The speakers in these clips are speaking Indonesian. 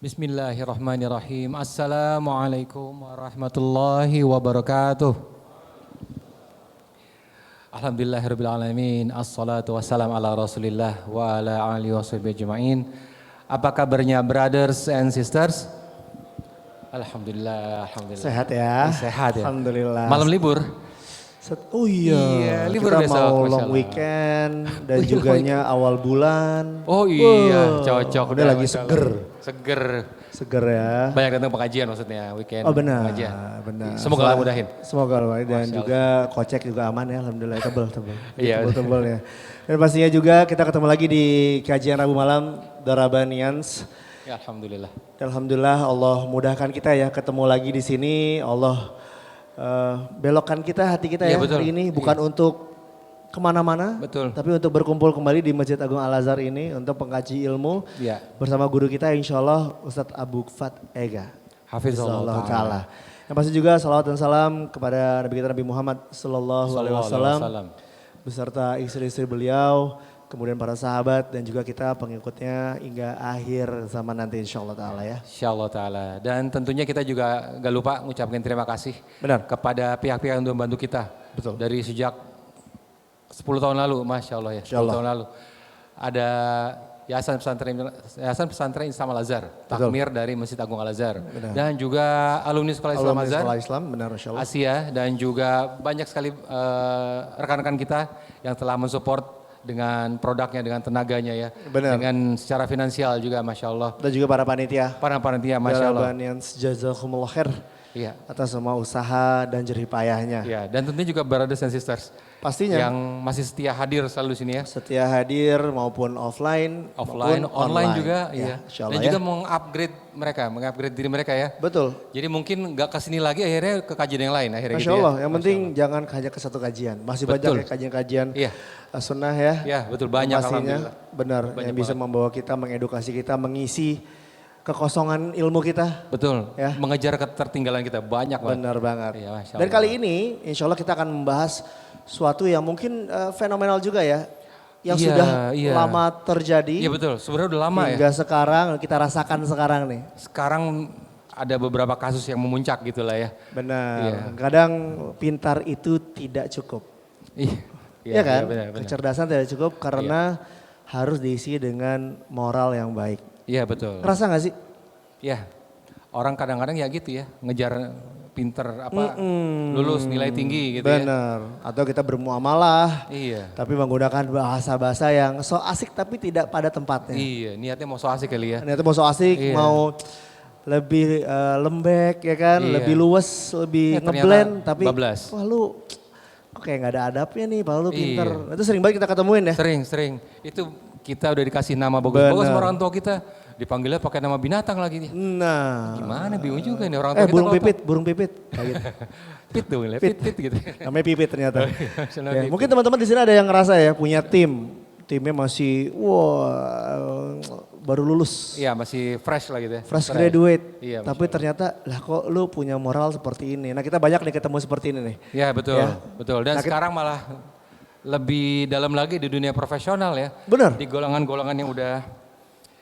Bismillahirrahmanirrahim. Assalamualaikum warahmatullahi wabarakatuh. Alhamdulillahirrabbilalamin. Assalatu wassalam ala rasulillah wa ala alihi washabihi ajma'in. Apa kabarnya brothers and sisters? Alhamdulillah, alhamdulillah. Sehat ya? Sehat ya. Alhamdulillah. Malam libur? Oh iya, libur kita besok, mau Masya long Allah. weekend dan juganya awal bulan. Oh iya, cocok. Udah lagi Masya Allah. seger. Seger ya. Banyak datang pengajian maksudnya, weekend. Oh benar, pengajian. benar. Semoga Allah mudahin. Semoga Allah mudahin. Dan Masya juga kocek juga aman ya, alhamdulillah tebel. Iya. Tebel ya. Dan pastinya juga kita ketemu lagi di kajian Rabu malam Darabanians. Ya alhamdulillah. Dan alhamdulillah Allah mudahkan kita ya ketemu lagi di sini. Allah belokkan kita, hati kita Iya, ya betul. hari ini bukan untuk kemana-mana, Betul. tapi untuk berkumpul kembali di Masjid Agung Al-Azhar ini untuk pengkaji ilmu Iya. bersama guru kita insya Allah Ustadz Abu Fat Ega. Hafizallah Ta'ala. Yang pasti juga salawat dan salam kepada Nabi kita Nabi Muhammad Sallallahu Alaihi Wasallam beserta istri-istri beliau, kemudian para sahabat dan juga kita pengikutnya hingga akhir zaman nanti insya Allah Ta'ala ya. Insya Allah Ta'ala. Dan tentunya kita juga gak lupa mengucapkan terima kasih. Benar. Kepada pihak-pihak yang sudah membantu kita. Betul. Dari sejak 10 tahun lalu, Masya Allah ya. 10 Insya Allah. tahun lalu. Ada Yayasan Pesantren Islam Al-Azhar. Takmir dari Masjid Agung Al-Azhar. Dan juga alumni Sekolah Islam Alumni Al-Azhar. Sekolah Islam, benar insya Allah. Asia dan juga banyak sekali rekan-rekan kita yang telah mensupport dengan produknya, dengan tenaganya ya. Benar. Dengan secara finansial juga Masya Allah. Dan juga para panitia. Para panitia Masya Allah. Darabanians jazakumullah khair Iya. atas semua usaha dan jerih payahnya. Ya, dan tentunya juga brothers and sisters Pastinya. yang masih setia hadir selalu sini ya. Setia hadir maupun offline, Offline, maupun online juga, iya. insya Dan Allah juga ya. mengupgrade diri mereka ya. Betul. Jadi mungkin nggak kesini lagi akhirnya ke kajian yang lain akhirnya Masya gitu Allah, ya. yang Masya penting Allah. jangan hanya ke satu kajian. Masih Betul. banyak ya kajian-kajian Iya. sunnah ya. Ya, betul banyak Pastinya alhamdulillah. benar Banyak yang bisa membawa kita, mengedukasi kita, mengisi kekosongan ilmu kita. Betul. Ya. Mengejar ketertinggalan kita banyak banget. Benar banget. Iya, Masya Dan Allah. kali ini insya Allah kita akan membahas suatu yang mungkin fenomenal juga ya. Yang Iya, sudah iya. lama terjadi. Iya betul, sebenarnya udah lama ya. Hingga sekarang kita rasakan sekarang nih. Sekarang ada beberapa kasus yang memuncak gitu lah ya. Benar. Iya. Kadang pintar itu tidak cukup. Iya. Iya kan? benar, benar. Kecerdasan tidak cukup karena harus diisi dengan moral yang baik. Iya betul. Ngerasa gak sih? Ya, orang kadang-kadang ya gitu ya, ngejar pinter apa, lulus nilai tinggi gitu ya. Benar. Atau kita bermuamalah, Iya, tapi menggunakan bahasa-bahasa yang so asik tapi tidak pada tempatnya. iya, niatnya mau so asik kali ya. Ternyata mau so asik, Iya. mau lebih lembek ya kan, Iya. lebih luwes, lebih Ya, ternyata ngeblend. Tapi bablas. wah lu kok kayak gak ada adabnya nih, padahal lu Iya. pinter. Itu sering banget kita ketemuin ya. Sering, itu kita udah dikasih nama bagus-bagus sama Benar. orang tua kita, dipanggilnya pakai nama binatang lagi. Nah. Gimana bingung juga nih orang tua kita. Burung kalau pipit, burung pipit. Kayak gitu. Pit tuh, pit gitu. Namanya pipit ternyata. Nasional Ya, pipit. mungkin teman-teman di sini ada yang ngerasa ya punya tim. Timnya masih baru lulus. Iya masih fresh lah gitu ya. Fresh graduate. Iya, Tapi ternyata lah kok lu punya moral seperti ini. Nah kita banyak nih ketemu seperti ini nih. Ya betul, Ya. betul. Dan Nah, sekarang malah lebih dalam lagi di dunia profesional ya. Benar. Di golongan-golongan yang udah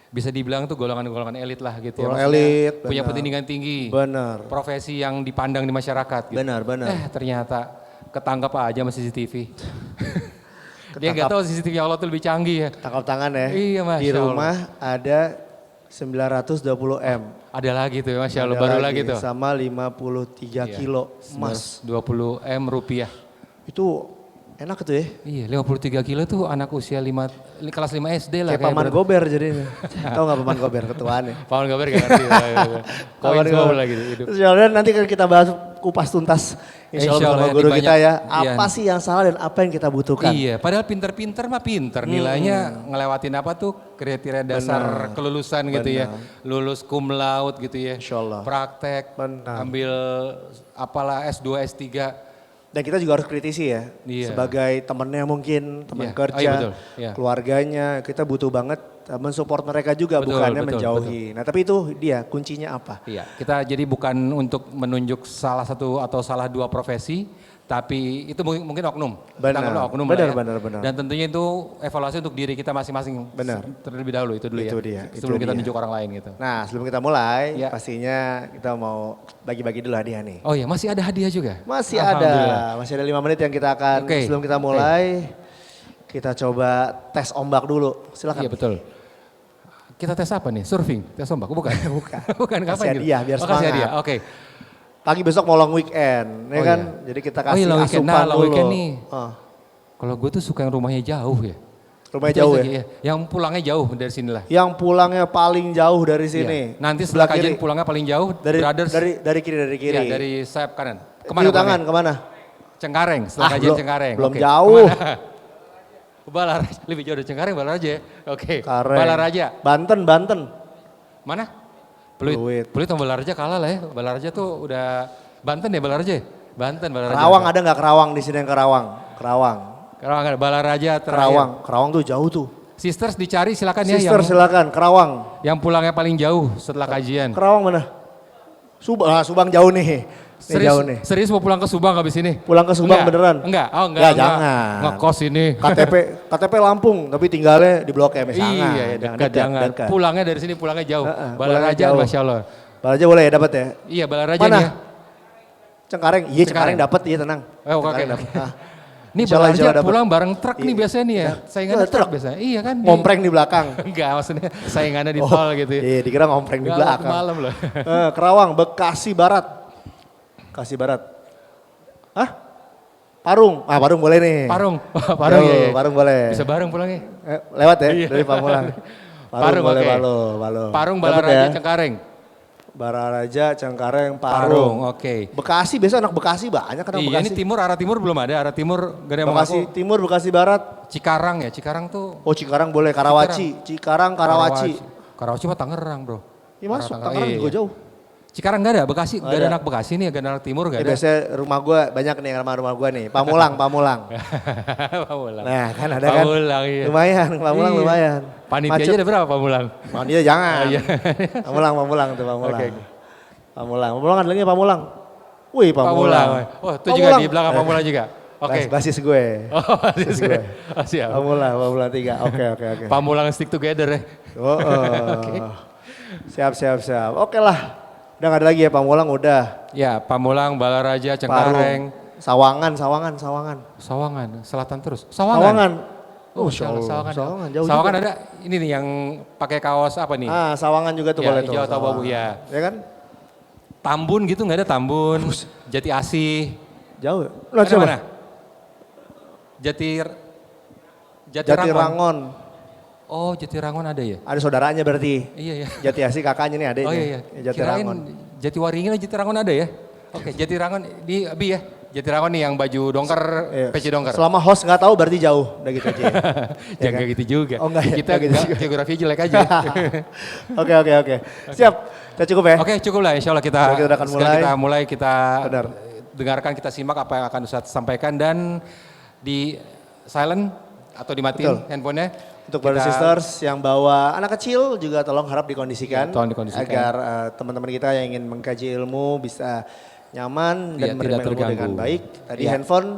bisa dibilang tuh golongan-golongan elit lah gitu ya. Golongan Maksudnya elit, punya benar. pendidikan tinggi. Benar. Profesi yang dipandang di masyarakat gitu. Benar, benar. Ternyata ketangkap aja sama CCTV. Dia nggak tahu CCTV Allah tuh lebih canggih ya. Tangkap tangan ya. Iya, Masya Di Allah. rumah ada 920 M. Ada lagi tuh Masya Allah, Ada baru lagi tuh. Sama 53 Iya. kilo emas. 20 M rupiah. Itu enak tuh ya. Iya 53 kilo tuh anak usia kelas 5 SD lah. Kayak Paman Gober jadinya. Tahu gak Paman Gober ketuaannya? Paman Gober gak ngerti lah. Gitu. Koin Paman semua Gober. lah gitu hidup. Terus ya nanti kan kita bahas kupas tuntas. Insya Allah Insya Allah bersama ya, guru di kita banyak- ya. iya. Apa sih yang salah dan apa yang kita butuhkan? Iya, padahal pinter-pinter mah pinter. Nilainya ngelewatin apa tuh kriteria dasar kelulusan gitu ya. Lulus cum laude gitu ya. Insya Allah. Praktek, Benar. ambil apalah S2, S3. Dan kita juga harus kritisi ya. Iya. Sebagai temennya mungkin, teman Iya. kerja, Oh iya, betul. Iya. keluarganya. Kita butuh banget mensupport mereka juga, Betul, bukannya betul, menjauhi. Nah tapi itu dia kuncinya apa? Iya, kita jadi bukan untuk menunjuk salah satu atau salah dua profesi, tapi itu mungkin oknum. Kita Benar, anggaplah oknum benar, lah ya. benar. Dan tentunya itu evaluasi untuk diri kita masing-masing. Benar. Terlebih dahulu itu dulu Itu ya. dia, Sebelum itu kita dia. nunjuk orang lain gitu. Nah sebelum kita mulai, Ya. pastinya kita mau bagi-bagi dulu hadiah nih. Oh iya, masih ada hadiah juga? Masih Alhamdulillah. ada 5 menit yang kita akan, Oke, sebelum kita mulai, kita coba tes ombak dulu. Silakan. Iya betul. Kita tes apa nih? Surfing? Tes ombak? Bukan? Bukan. Bukan, Kasih kapan gitu? hadiah, biar kasih semangat. hadiah, oke. Pagi besok mau long weekend, ya Oh kan? iya. Jadi kita Oh kasih iya, long weekend. asupan Nah, long dulu. weekend nih. Oh, Kalau gue tuh suka yang rumahnya jauh ya. rumahnya Itu jauh aja, ya? iya. Yang pulangnya jauh dari sini lah. Yang pulangnya paling jauh dari sini. Iya. Nanti setelah kiri. kajian pulangnya paling jauh, Dari, Brothers. dari kiri, dari kiri. Iya, dari sayap kanan. Kemana tangan, pulangnya? kemana? Cengkareng, setelah kajian belum, Cengkareng. belum Oke. jauh. Kemana? Balaraja, lebih jauh dari Cengkareng, Balaraja ya? Oke, Kareng. Balaraja. Banten. Mana? Pluit. Pluit. Pluit sama Balaraja kalah lah ya. Balaraja tuh udah, Banten ya Balaraja? Banten, Balaraja. Kerawang ada nggak Kerawang di sini yang Kerawang? Kerawang. Kerawang ada, Balaraja terakhir. Kerawang tuh jauh tuh. Sisters dicari silakan ya Sister yang, silakan, Kerawang. yang pulangnya paling jauh setelah kajian. Kerawang mana? Subang jauh nih. Jauh nih. Serius mau pulang ke Subang habis ini? Pulang ke Subang Enggak. beneran? Enggak, oh enggak. Ya, enggak. jangan. Ngekos ini. KTP Lampung, tapi tinggalnya di Blok M. Iya, ya, dekat, jangan. dekat. Pulangnya dari sini pulangnya jauh. Pulangnya Balaraja, jauh. Masya Allah. Balaja boleh ya dapat ya? Iya, Balaraja Mana? nih ya. Cengkareng, iya Cengkareng Cengkareng. dapat, iya tenang. Oh, oke. Cengkareng dapet. Ah. Nih Insya Allah, insya Balaraja Allah dapet. pulang bareng truk nih Iya. biasanya nih ya. Saingannya truk. truk biasanya. Iya kan. Ngompreng di belakang. Enggak, maksudnya saingannya di tol gitu ya. Iya, dikira ngompreng di Enggak, belakang. malam loh. Kerawang, Bekasi Barat. Bekasi Barat. Hah? Parung. Ah, Parung boleh nih. Parung. Parung Jauh, ya, ya. Parung boleh. Bisa bareng pulangnya. Lewat ya Iya. dari Pamulang. Parung, boleh, oke. Balo. Parung, Dapet Balaraja, ya? Cengkareng. Balaraja, Cengkareng, Parung, Parung. oke. Bekasi, biasa anak Bekasi banyak kan anak Iya, Bekasi. ini timur, arah timur belum ada. Arah timur gak ada yang Bekasi mengaku. Timur, Bekasi Barat. Cikarang ya, Cikarang tuh. Oh Cikarang boleh, Karawaci. Cikarang, Karawaci. Karawaci mah Tangerang bro. Iya masuk, Tangerang, Tangerang iya, juga iya. jauh. Cikarang gak ada, Bekasi gak ada Ada. anak Bekasi nih, gak ada anak timur gak ada. Biasanya rumah gue banyak nih rumah gue nih. Pamulang. Pamulang. Nah kan ada kan. Pamulang iya. Lumayan, Pamulang Iya. lumayan. Panitia Macet. aja ada berapa Pamulang? Panitia jangan. Oh, iya. Pamulang tuh Pamulang. Oke. Pamulang ada lagi Pamulang. Wih Pamulang. Oh itu juga di belakang Pamulang juga. Oke. Basis gue. Oh, basis gue. Oh, siap. Pamulang 3. Oke. Pamulang stick together ya. Oh, Siap. Oke lah. Udah gak ada lagi ya Pamulang udah. Ya, Pamulang, Balaraja, Cengkareng, Sawangan. Sawangan, selatan terus. Sawangan. Oh, Masya Allah. Sawangan. Sawangan, jauh Sawangan juga. ada ini nih yang pakai kaos apa nih? Sawangan juga tuh Ya, boleh tuh. hijau atau Sawangan. abu, ya. Ya kan? Tambun gitu nggak ada Tambun, Jati Asih. Jauh. Ada coba. mana? Jati Jatirangon. Oh, Jatirangon ada ya? Ada saudaranya berarti. Iya ya. Jati Asih kakaknya nih adiknya. Oh iya. Jatirangon. Kirain Jatiwaringin aja Jatirangon ada ya? Oke, Jatirangon di Abi ya. Jatirangon nih yang baju dongker, Iya. peci dongker. Selama host nggak tahu berarti jauh. Udah gitu aja. Ya Ya kan? nggak gitu juga. Oh, nggak ya? Kita Nggak gitu juga. geografi jelek aja. Oke. Siap. Kita cukup ya. Oke, cukup lah. Insya Allah kita, Kita akan sekarang mulai. kita mulai, kita Benar. dengarkan, kita simak apa yang akan Ustadz sampaikan dan di silent atau dimatiin Betul. handphonenya. Untuk brother sisters yang bawa anak kecil juga tolong harap dikondisikan. Ya, tolong dikondisikan. Agar teman-teman kita yang ingin mengkaji ilmu bisa nyaman dan Ya, menerima tidak ilmu terganggu. dengan baik. Tadi Ya. handphone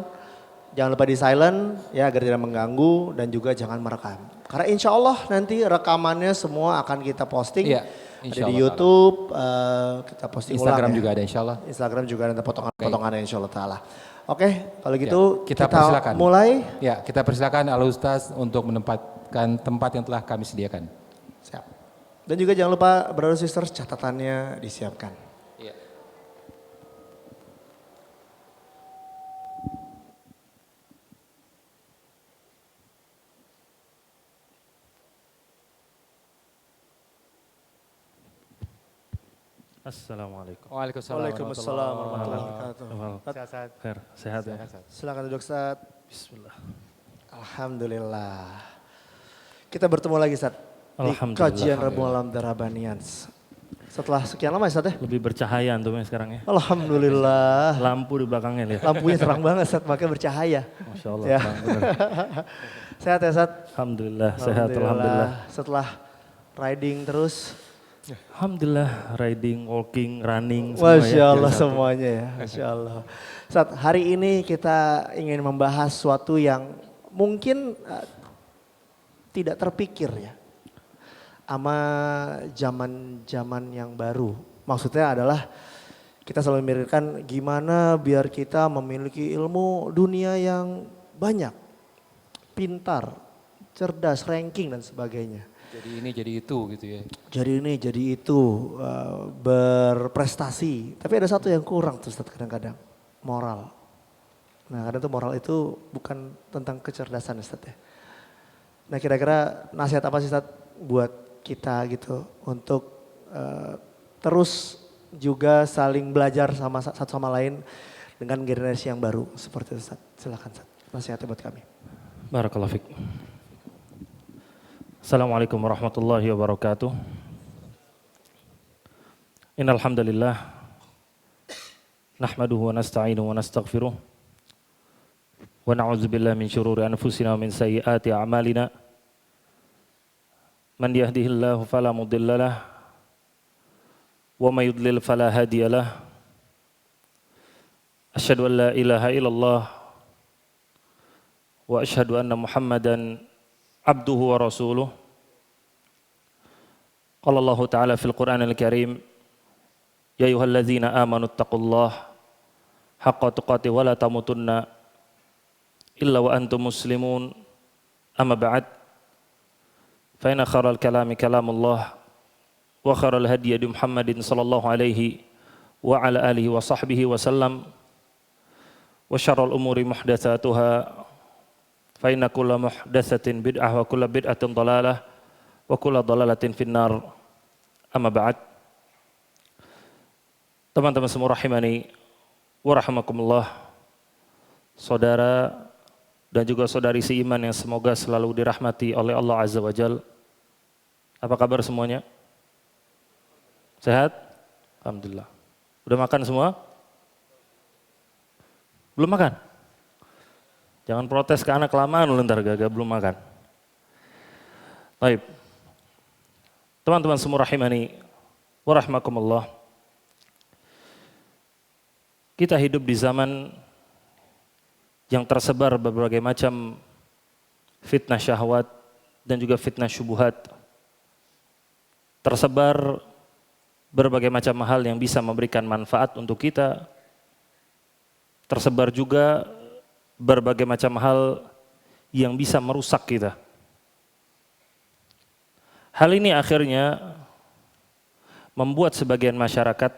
jangan lupa di silent ya agar tidak mengganggu dan juga jangan merekam. Karena insya Allah nanti rekamannya semua akan kita posting. Iya, Ada insya di Allah YouTube, kita posting Instagram ulang ya. juga ada insya Allah. Instagram juga ada potongan-potongannya insya Allah ta'ala. Oke, kalau gitu Ya, kita persilakan. mulai. Ya, kita persilakan Al Ustaz untuk menempatkan tempat yang telah kami sediakan. Siap. Dan juga jangan lupa brother sisters catatannya disiapkan. Iya. Assalamualaikum. Waalaikumsalam warahmatullahi wabarakatuh. Sehat-sehat. Khair, sehat ya. Silakan duduk Ustaz. Bismillah. Alhamdulillah. Kita bertemu lagi Ustaz. Di Alhamdulillah. kajian Rabu Malam Darabanians. Setelah sekian lama Ustaz ya? Lebih bercahaya antumnya sekarang ya. Alhamdulillah. Lampu di belakangnya lihat. Lampunya terang banget Ustaz, makanya bercahaya. Masya Allah. Ya. terang bener. Sehat ya Ustaz? Alhamdulillah, sehat alhamdulillah. Setelah riding terus. Alhamdulillah, riding, walking, running, semua Masya ya. Allah Jadi satu. semuanya ya, Masya Allah. Ustaz, hari ini kita ingin membahas sesuatu yang mungkin tidak terpikir ya. Sama zaman-zaman yang baru. Maksudnya adalah kita selalu memikirkan gimana biar kita memiliki ilmu dunia yang banyak. Pintar, cerdas, ranking dan sebagainya. Jadi ini jadi itu gitu ya. Jadi ini, jadi itu, berprestasi. Tapi ada satu yang kurang tuh Ustaz kadang-kadang, moral. Nah kadang tuh moral itu bukan tentang kecerdasan Ustaz ya. Nah kira-kira nasihat apa sih Ustaz buat kita gitu untuk terus juga saling belajar sama satu sama lain dengan generasi yang baru seperti itu Ustaz. Silakan Ustaz, nasihatnya buat kami. Barakallahu fiik. Assalamualaikum warahmatullahi wabarakatuh. Innal hamdalillah nahmaduhu wa nasta'inuhu wa nastaghfiruh wa na'udzu billahi min syururi anfusina wa min sayyiati a'malina. Man yahdihillahu fala mudhillalah wa may yudlil fala hadiyalah. Asyhadu an la ilaha illallah wa asyhadu anna Muhammadan abduhu wa rasuluh. Qala Allah Ta'ala fil Qur'anil Karim, ya ayyuhalladzina amanu taqullaha haqqa tuqatih wa la tamutunna illa wa antum muslimun. Amma ba'd, fa inna khairal kalami kalamullah wa khairal hadyi hadi Muhammadin sallallahu alaihi wa ala alihi wa sahbihi wa sallam, wa syarrul umuri muhdatsatuha fa inna kulla muhdatsatin bid'ah wa kulla bid'atin dhalalah wa kulla dhalalatin finnar. Amma ba'd. Teman-teman semua rahimani wa rahimakumullah. Saudara dan juga saudari seiman yang semoga selalu dirahmati oleh Allah Azza wa Jalla. Apa kabar semuanya? Sehat? Alhamdulillah. Udah makan semua? Belum makan? Jangan protes ke anak kelamaan lu ntar gagal belum makan. Baik. Teman-teman semua rahimani wa rahmakumullah. Kita hidup di zaman yang tersebar berbagai macam fitnah syahwat dan juga fitnah syubuhat. Tersebar berbagai macam hal yang bisa memberikan manfaat untuk kita. Tersebar juga berbagai macam hal yang bisa merusak kita. Hal ini akhirnya membuat sebagian masyarakat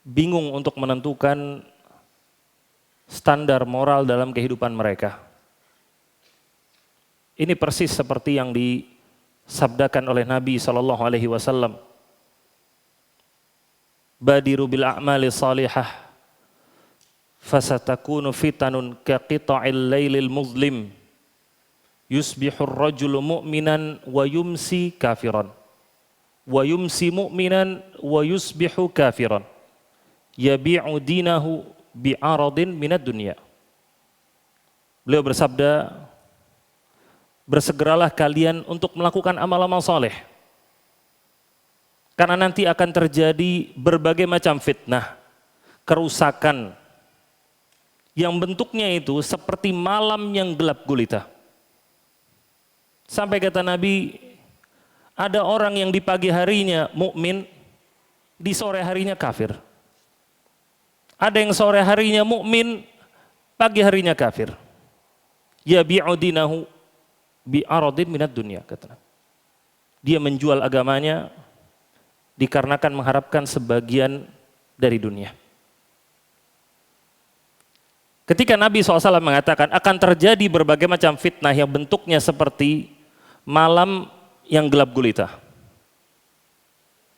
bingung untuk menentukan standar moral dalam kehidupan mereka. Ini persis seperti yang disabdakan oleh Nabi SAW. Badiru bil a'mali salihah fasatakunu fitanun kaqita'il lailil muzlim yusbihur rajulu mu'minan wa yumsi kafiran wa yumsi mu'minan wa yusbihu kafiran yabi'u dinahu bi'aradin minad dunya. Beliau bersabda, bersegeralah kalian untuk melakukan amal-amal soleh karena nanti akan terjadi berbagai macam fitnah, kerusakan yang bentuknya itu seperti malam yang gelap gulita. Sampai kata Nabi, ada orang yang di pagi harinya mukmin, di sore harinya kafir. Ada yang sore harinya mukmin, pagi harinya kafir. Yabi'u dinahu bi'aradin minad dunya, kata Nabi. Dia menjual agamanya dikarenakan mengharapkan sebagian dari dunia. Ketika Nabi SAW mengatakan akan terjadi berbagai macam fitnah yang bentuknya seperti malam yang gelap gulita.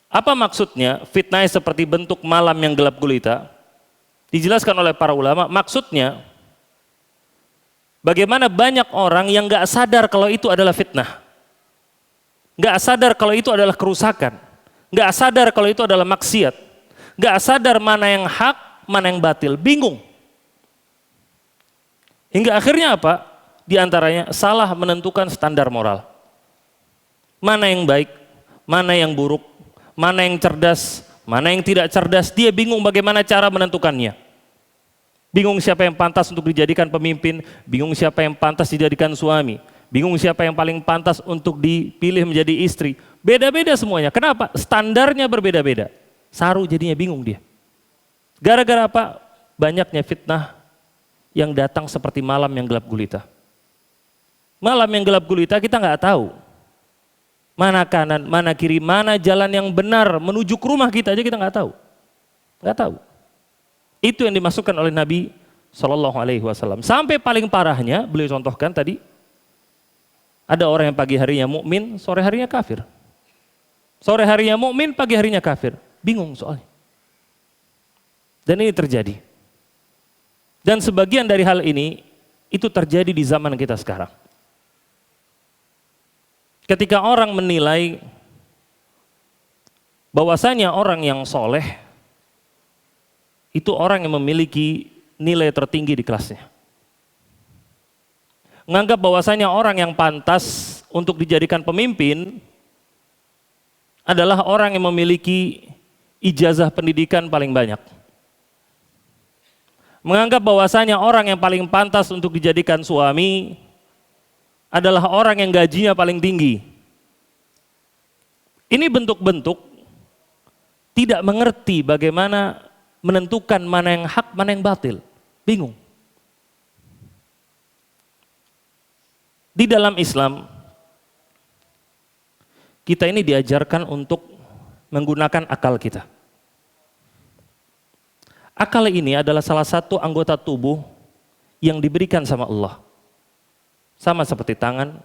Apa maksudnya fitnah seperti bentuk malam yang gelap gulita? Dijelaskan oleh para ulama, maksudnya bagaimana banyak orang yang gak sadar kalau itu adalah fitnah. Gak sadar kalau itu adalah kerusakan. Gak sadar kalau itu adalah maksiat. Gak sadar mana yang hak, mana yang batil, bingung. Hingga akhirnya apa? Di antaranya salah menentukan standar moral. Mana yang baik, mana yang buruk, mana yang cerdas, mana yang tidak cerdas. Dia bingung bagaimana cara menentukannya. Bingung siapa yang pantas untuk dijadikan pemimpin, bingung siapa yang pantas dijadikan suami, bingung siapa yang paling pantas untuk dipilih menjadi istri. Beda-beda semuanya. Kenapa? Standarnya berbeda-beda. Saru jadinya bingung dia. Gara-gara apa? Banyaknya fitnah yang datang seperti malam yang gelap gulita. Malam yang gelap gulita kita nggak tahu. Mana kanan, mana kiri, mana jalan yang benar menuju ke rumah kita aja kita nggak tahu. Nggak tahu. Itu yang dimasukkan oleh Nabi SAW. Sampai paling parahnya, beliau contohkan tadi, ada orang yang pagi harinya mukmin, sore harinya kafir. Sore harinya mukmin, pagi harinya kafir. Bingung soalnya. Dan ini terjadi. Dan sebagian dari hal ini, itu terjadi di zaman kita sekarang. Ketika orang menilai bahwasanya orang yang soleh, itu orang yang memiliki nilai tertinggi di kelasnya. Menganggap bahwasanya orang yang pantas untuk dijadikan pemimpin adalah orang yang memiliki ijazah pendidikan paling banyak. Menganggap bahwasanya orang yang paling pantas untuk dijadikan suami adalah orang yang gajinya paling tinggi. Ini bentuk-bentuk tidak mengerti bagaimana menentukan mana yang hak, mana yang batil. Bingung. Di dalam Islam, kita ini diajarkan untuk menggunakan akal kita. Akal ini adalah salah satu anggota tubuh yang diberikan sama Allah. Sama seperti tangan,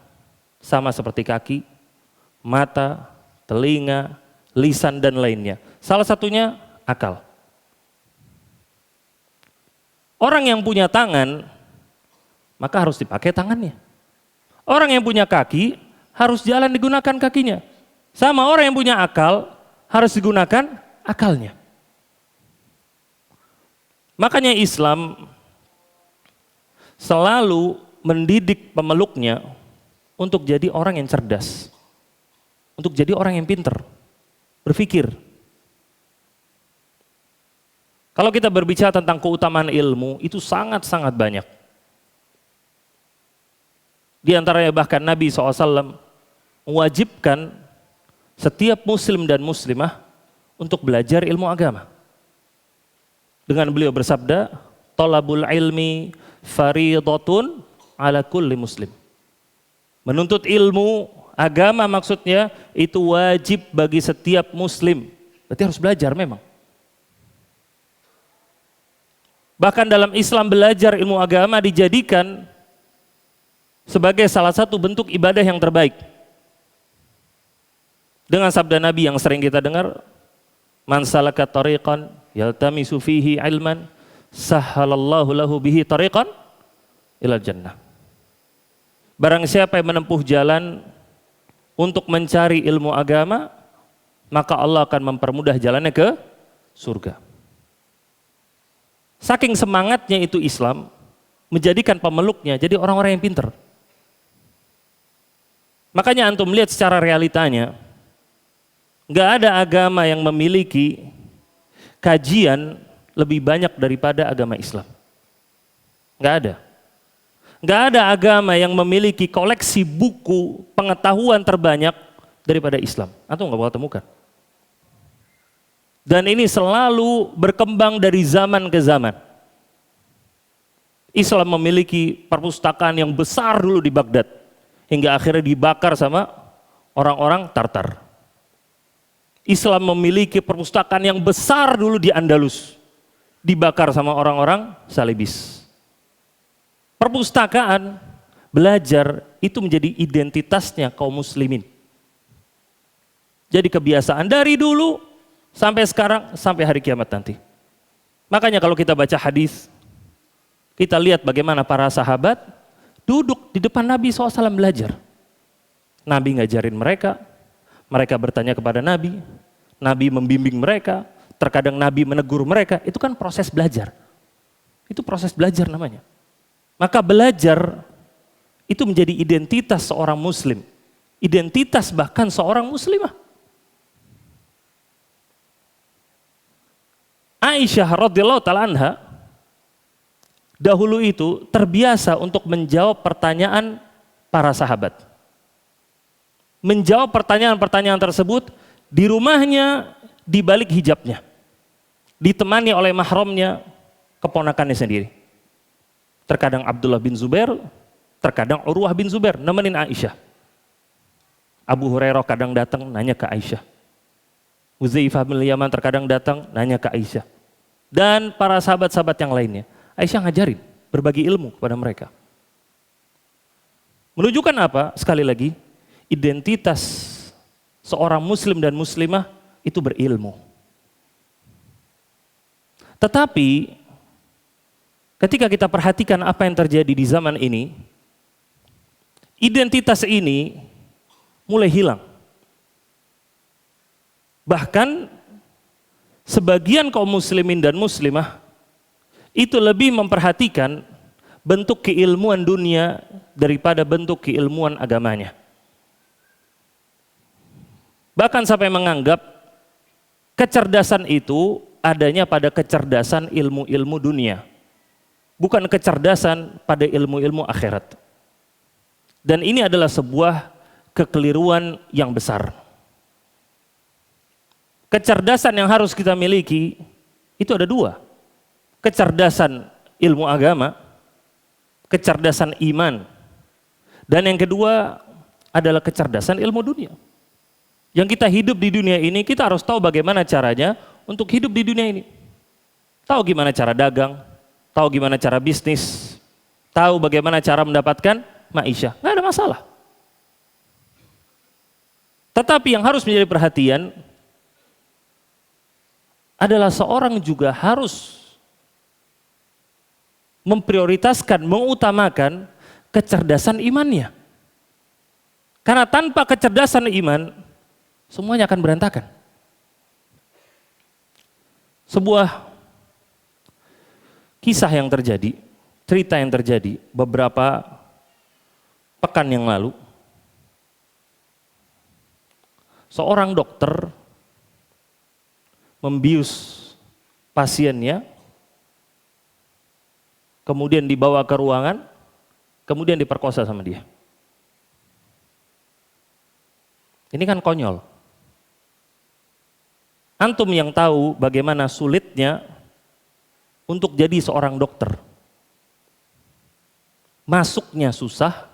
sama seperti kaki, mata, telinga, lisan, dan lainnya. Salah satunya akal. Orang yang punya tangan, maka harus dipakai tangannya. Orang yang punya kaki, harus jalan digunakan kakinya. Sama orang yang punya akal, harus digunakan akalnya. Makanya Islam selalu mendidik pemeluknya untuk jadi orang yang cerdas. Untuk jadi orang yang pinter, berpikir. Kalau kita berbicara tentang keutamaan ilmu, itu sangat-sangat banyak. Di antaranya bahkan Nabi SAW mewajibkan setiap muslim dan muslimah untuk belajar ilmu agama. Dengan beliau bersabda, "Talabul ilmi faridatun ala kulli muslim." Menuntut ilmu agama maksudnya itu wajib bagi setiap muslim. Berarti harus belajar memang. Bahkan dalam Islam belajar ilmu agama dijadikan sebagai salah satu bentuk ibadah yang terbaik. Dengan sabda Nabi yang sering kita dengar, "Man salaka tariqan yaltamisu fihi ilman, sahhalallahu lahu bihi tariqan ilal jannah." Barang siapa yang menempuh jalan untuk mencari ilmu agama, maka Allah akan mempermudah jalannya ke surga. Saking semangatnya itu Islam, menjadikan pemeluknya jadi orang-orang yang pinter. Makanya antum lihat secara realitanya, nggak ada agama yang memiliki kajian lebih banyak daripada agama Islam. Nggak ada. Nggak ada agama yang memiliki koleksi buku pengetahuan terbanyak daripada Islam. Antum nggak bakal temukan. Dan ini selalu berkembang dari zaman ke zaman. Islam memiliki perpustakaan yang besar dulu di Baghdad, hingga akhirnya dibakar sama orang-orang Tartar. Islam memiliki perpustakaan yang besar dulu di Andalus, dibakar sama orang-orang Salibis. Perpustakaan, belajar, itu menjadi identitasnya kaum muslimin. Jadi kebiasaan dari dulu, sampai sekarang, sampai hari kiamat nanti. Makanya kalau kita baca hadis, kita lihat bagaimana para sahabat duduk di depan Nabi SAW belajar. Nabi ngajarin mereka, mereka bertanya kepada Nabi, Nabi membimbing mereka, terkadang Nabi menegur mereka, itu kan proses belajar. Itu proses belajar namanya. Maka belajar itu menjadi identitas seorang muslim. identitas bahkan seorang muslimah. Aisyah radhiyallahu taala anha dahulu itu terbiasa untuk menjawab pertanyaan para sahabat. Menjawab pertanyaan-pertanyaan tersebut di rumahnya, di balik hijabnya. Ditemani oleh mahramnya, keponakannya sendiri. Terkadang Abdullah bin Zubair, terkadang Urwah bin Zubair nemenin Aisyah. Abu Hurairah kadang datang nanya ke Aisyah. Hudzaifah bin Yaman terkadang datang nanya ke Aisyah. Dan para sahabat-sahabat yang lainnya. Aisyah ngajarin, berbagi ilmu kepada mereka. Menunjukkan apa? Sekali lagi, identitas seorang muslim dan muslimah itu berilmu. Tetapi ketika kita perhatikan apa yang terjadi di zaman ini, identitas ini mulai hilang. Bahkan sebagian kaum muslimin dan muslimah itu lebih memperhatikan bentuk keilmuan dunia daripada bentuk keilmuan agamanya. Bahkan sampai menganggap kecerdasan itu adanya pada kecerdasan ilmu-ilmu dunia, bukan kecerdasan pada ilmu-ilmu akhirat. Dan ini adalah sebuah kekeliruan yang besar. Kecerdasan yang harus kita miliki itu ada dua. Kecerdasan ilmu agama, kecerdasan iman. Dan yang kedua adalah kecerdasan ilmu dunia. Yang kita hidup di dunia ini, kita harus tahu bagaimana caranya untuk hidup di dunia ini. Tahu gimana cara dagang, tahu gimana cara bisnis, tahu bagaimana cara mendapatkan maisha. Nggak ada masalah. Tetapi yang harus menjadi perhatian adalah seorang juga harus memprioritaskan, mengutamakan kecerdasan imannya. Karena tanpa kecerdasan iman, semuanya akan berantakan. Sebuah kisah yang terjadi, cerita yang terjadi beberapa pekan yang lalu. Seorang dokter membius pasiennya, kemudian dibawa ke ruangan, kemudian diperkosa sama dia. Ini kan konyol. Antum yang tahu bagaimana sulitnya untuk jadi seorang dokter. Masuknya susah,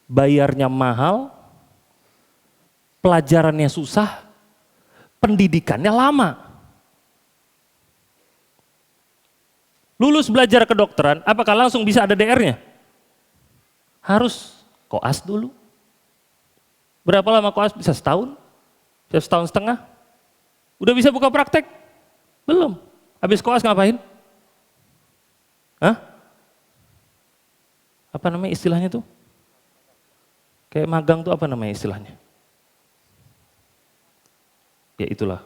bayarnya mahal, pelajarannya susah, pendidikannya lama. Lulus belajar kedokteran, apakah langsung bisa ada DR-nya? Harus koas dulu. Berapa lama koas? Bisa setahun? Bisa setahun setengah? Udah bisa buka praktek? Belum. Habis koas ngapain? Hah? Apa namanya istilahnya tuh? Kayak magang tuh apa namanya istilahnya? Ya itulah.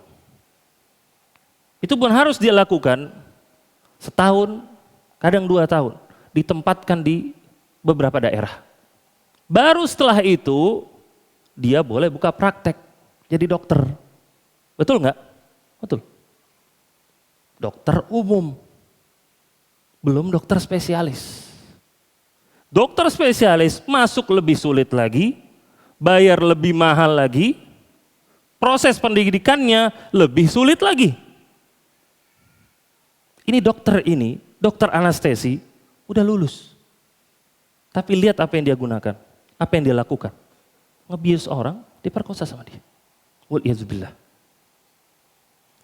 Itu pun harus dia lakukan setahun, kadang 2 tahun. Ditempatkan di beberapa daerah. Baru setelah itu, dia boleh buka praktek jadi dokter. Betul nggak? Betul. Dokter umum. Belum dokter spesialis. Dokter spesialis masuk lebih sulit lagi, bayar lebih mahal lagi, proses pendidikannya lebih sulit lagi. Ini, dokter anestesi, udah lulus. Tapi lihat apa yang dia gunakan, apa yang dia lakukan. Ngebius orang, diperkosa sama dia. Wal'iyazubillah.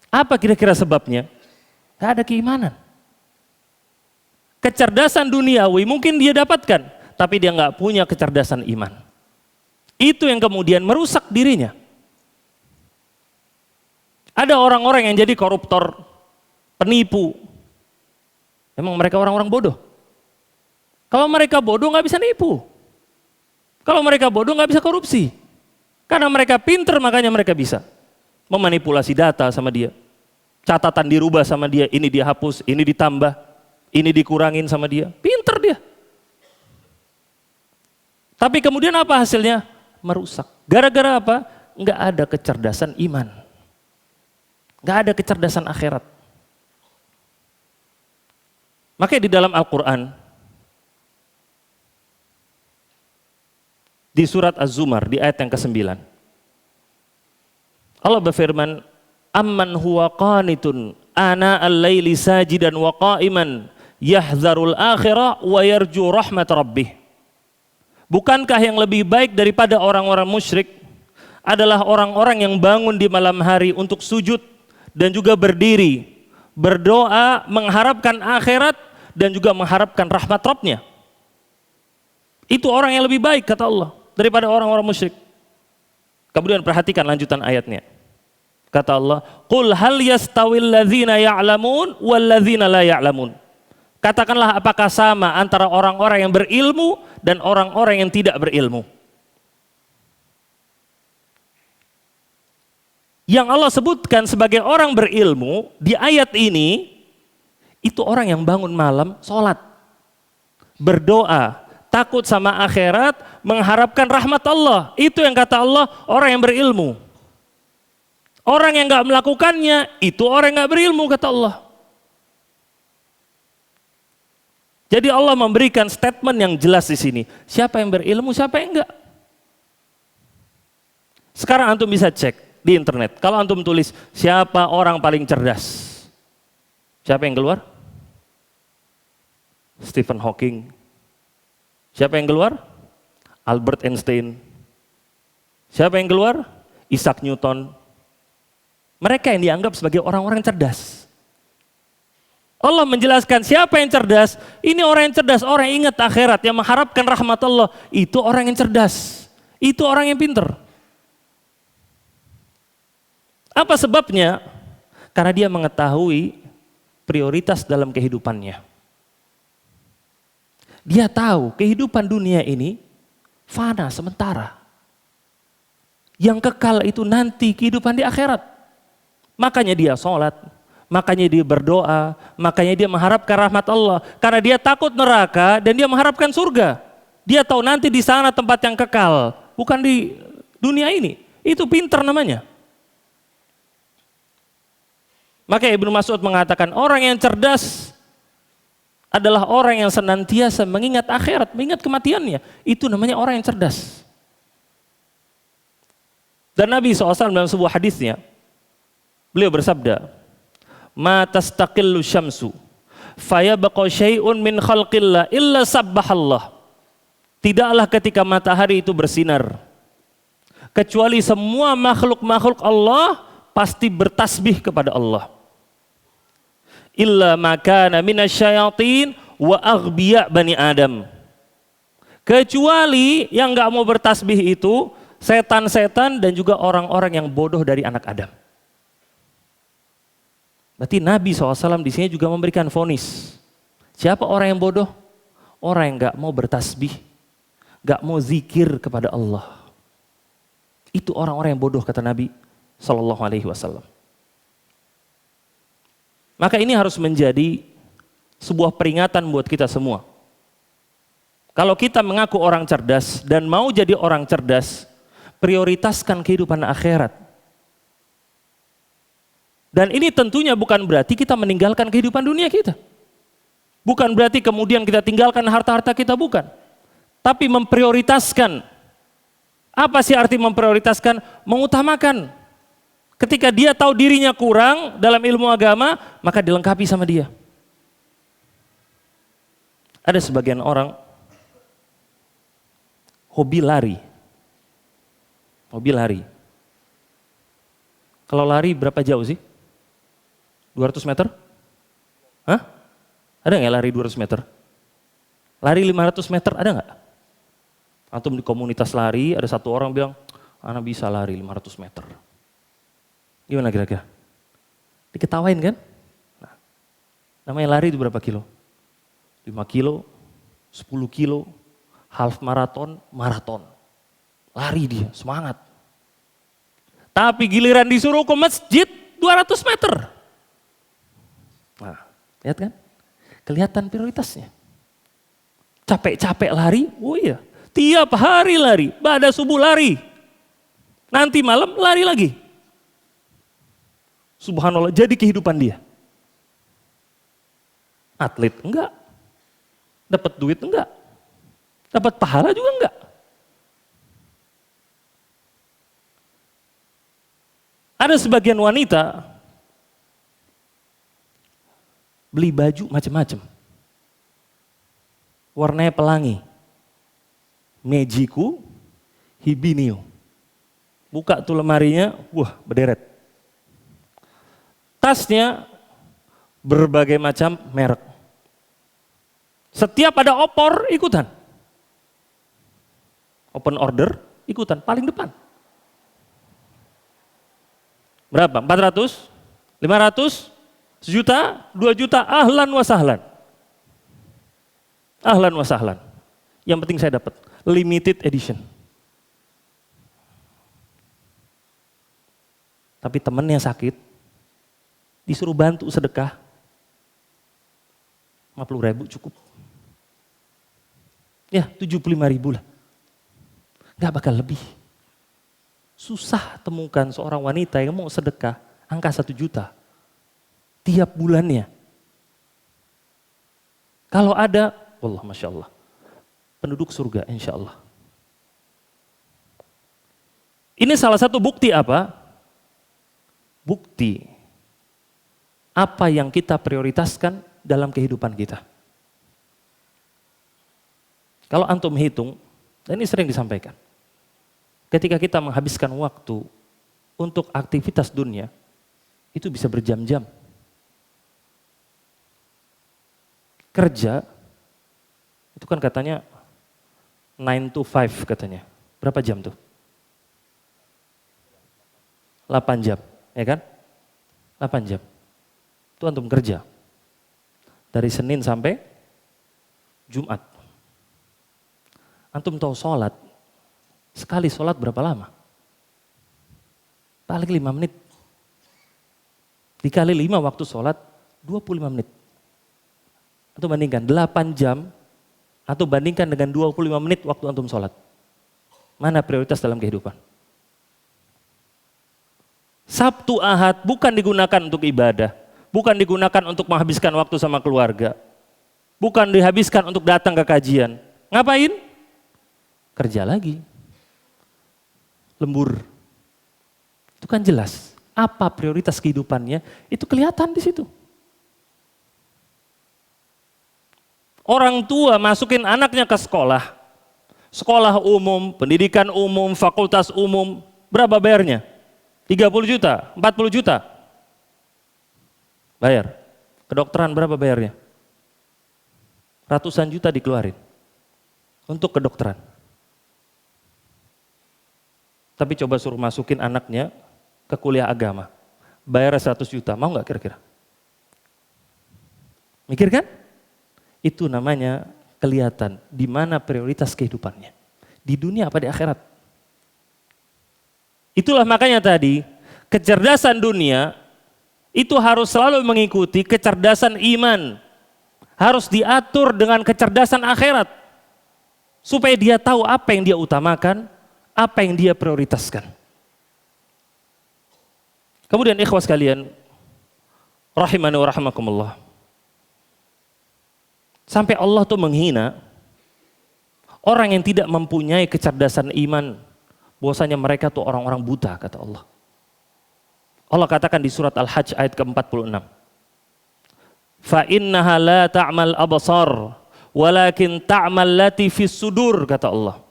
Apa kira-kira sebabnya? Gak ada keimanan. Kecerdasan duniawi mungkin dia dapatkan, tapi dia gak punya kecerdasan iman. Itu yang kemudian merusak dirinya. Ada orang-orang yang jadi koruptor, penipu. Memang mereka orang-orang bodoh. Kalau mereka bodoh gak bisa nipu. Kalau mereka bodoh gak bisa korupsi. Karena mereka pinter makanya mereka bisa memanipulasi data sama dia. Catatan dirubah sama dia, ini dia hapus, ini ditambah, ini dikurangin sama dia. Pinter dia. Tapi kemudian apa hasilnya? merusak. Gara-gara apa? Nggak ada kecerdasan iman. Nggak ada kecerdasan akhirat. Makanya di dalam Al-Quran, di surat Az-Zumar, di ayat yang ke-9, Allah berfirman, amman huwa qanitun ana al-laili sajidan wa qa'iman yahzarul akhirah wa yarju rahmat rabbih. Bukankah yang lebih baik daripada orang-orang musyrik adalah orang-orang yang bangun di malam hari untuk sujud dan juga berdiri, berdoa, mengharapkan akhirat dan juga mengharapkan rahmat Rabb-Nya. Itu orang yang lebih baik kata Allah daripada orang-orang musyrik. Kemudian perhatikan lanjutan ayatnya. Kata Allah, "Qul hal yastawil ladzina ya'lamun wal ladzina la ya'lamun." Katakanlah apakah sama antara orang-orang yang berilmu dan orang-orang yang tidak berilmu. Yang Allah sebutkan sebagai orang berilmu di ayat ini, itu orang yang bangun malam, sholat, berdoa, takut sama akhirat, mengharapkan rahmat Allah. Itu yang kata Allah, orang yang berilmu. Orang yang nggak melakukannya, itu orang yang nggak berilmu kata Allah. Jadi Allah memberikan statement yang jelas di sini. Siapa yang berilmu, siapa yang enggak. Sekarang antum bisa cek di internet. Kalau antum tulis siapa orang paling cerdas, siapa yang keluar? Stephen Hawking. Siapa yang keluar? Albert Einstein. Siapa yang keluar? Isaac Newton. Mereka yang dianggap sebagai orang-orang cerdas. Allah menjelaskan siapa yang cerdas. Ini orang yang cerdas, orang yang ingat akhirat, yang mengharapkan rahmat Allah. Itu orang yang cerdas. Itu orang yang pintar. Apa sebabnya? Karena dia mengetahui prioritas dalam kehidupannya. Dia tahu kehidupan dunia ini fana sementara. Yang kekal itu nanti kehidupan di akhirat. Makanya dia sholat, makanya dia berdoa, makanya dia mengharapkan rahmat Allah. Karena dia takut neraka dan dia mengharapkan surga. Dia tahu nanti di sana tempat yang kekal, bukan di dunia ini. Itu pintar namanya. Maka Ibnu Mas'ud mengatakan orang yang cerdas adalah orang yang senantiasa mengingat akhirat, mengingat kematiannya. Itu namanya orang yang cerdas. Dan Nabi SAW dalam sebuah hadisnya, beliau bersabda, "Ma tastaqillu syamsu fayabqa syai'un min khalqillah illa sabbahallah." Tidaklah ketika matahari itu bersinar kecuali semua makhluk-makhluk Allah pasti bertasbih kepada Allah. Illa makana minasyayatin wa aghbiya bani Adam. Kecuali yang enggak mau bertasbih itu setan-setan dan juga orang-orang yang bodoh dari anak Adam. Berarti Nabi SAW di sini juga memberikan vonis. Siapa orang yang bodoh? Orang yang gak mau bertasbih, gak mau zikir kepada Allah. Itu orang-orang yang bodoh kata Nabi SAW. Maka ini harus menjadi sebuah peringatan buat kita semua. Kalau kita mengaku orang cerdas dan mau jadi orang cerdas, prioritaskan kehidupan akhirat. Dan ini tentunya bukan berarti kita meninggalkan kehidupan dunia kita. Bukan berarti kemudian kita tinggalkan harta-harta kita, bukan. Tapi memprioritaskan. Apa sih arti memprioritaskan? Mengutamakan. Ketika dia tahu dirinya kurang dalam ilmu agama, maka dilengkapi sama dia. Ada sebagian orang hobi lari. Hobi lari. Kalau lari berapa jauh sih? 200 meter? Hah? Ada nggak lari 200 meter? Lari 500 meter ada nggak? Antum di komunitas lari ada satu orang bilang, anak bisa lari 500 meter. Gimana kira-kira? Diketawain kan? Nah, namanya lari itu berapa kilo? 5 kilo, 10 kilo, half maraton, maraton. Lari dia, semangat. Tapi giliran disuruh ke masjid 200 meter. Nah, lihat kan? Kelihatan prioritasnya. Capek-capek lari, oh iya. Tiap hari lari, pada subuh lari. Nanti malam lari lagi. Subhanallah, jadi kehidupan dia. Atlet enggak. Dapat duit enggak. Dapat pahala juga enggak. Ada sebagian wanita beli baju macam-macam. Warnanya pelangi. Mejiku, Hibinio. Buka tuh lemarinya, wah berderet. Tasnya berbagai macam merek. Setiap ada opor ikutan. Open order ikutan, paling depan. Berapa? 400? 500? 1 juta? 2 juta? Ahlan wa sahlan. Ahlan wa sahlan. Yang penting saya dapat limited edition. Tapi temennya sakit, disuruh bantu sedekah, 50.000 cukup. Ya 75.000 lah. Gak bakal lebih. Susah temukan seorang wanita yang mau sedekah angka 1 juta tiap bulannya. Kalau ada, wallah Masya Allah, penduduk surga insya Allah. Ini salah satu bukti apa? Bukti apa yang kita prioritaskan dalam kehidupan kita. Kalau antum hitung, dan ini sering disampaikan, ketika kita menghabiskan waktu untuk aktivitas dunia, itu bisa berjam-jam. Kerja, itu kan katanya 9 to 5 katanya. Berapa jam tuh? 8 jam, ya kan? 8 jam. Itu antum kerja. Dari Senin sampai Jumat. Antum tahu sholat, sekali sholat berapa lama? Paling 5 menit. Dikali 5 waktu sholat, 25 menit. Atau bandingkan 8 jam, atau bandingkan dengan 25 menit waktu antum sholat. Mana prioritas dalam kehidupan? Sabtu Ahad bukan digunakan untuk ibadah, bukan digunakan untuk menghabiskan waktu sama keluarga, bukan dihabiskan untuk datang ke kajian. Ngapain? Kerja lagi. Lembur. Itu kan jelas. Apa prioritas kehidupannya? Itu kelihatan di situ. Orang tua masukin anaknya ke sekolah. Sekolah umum, pendidikan umum, fakultas umum. Berapa bayarnya? 30 juta, 40 juta. Bayar. Kedokteran berapa bayarnya? Ratusan juta dikeluarin. Untuk kedokteran. Tapi coba suruh masukin anaknya ke kuliah agama. Bayar 100 juta, mau nggak kira-kira? Mikir kan? Itu namanya kelihatan di mana prioritas kehidupannya. Di dunia apa di akhirat. Itulah makanya tadi kecerdasan dunia itu harus selalu mengikuti kecerdasan iman. Harus diatur dengan kecerdasan akhirat. Supaya dia tahu apa yang dia utamakan, apa yang dia prioritaskan. Kemudian ikhwas sekalian, rahimani wa rahimakumullah. Sampai Allah tuh menghina orang yang tidak mempunyai kecerdasan iman, bahwasanya mereka tuh orang-orang buta, kata Allah. Allah katakan di surat Al-Hajj ayat ke-46. Fa innaha la ta'mal absar walakin ta'mal lati fis sudur, kata Allah.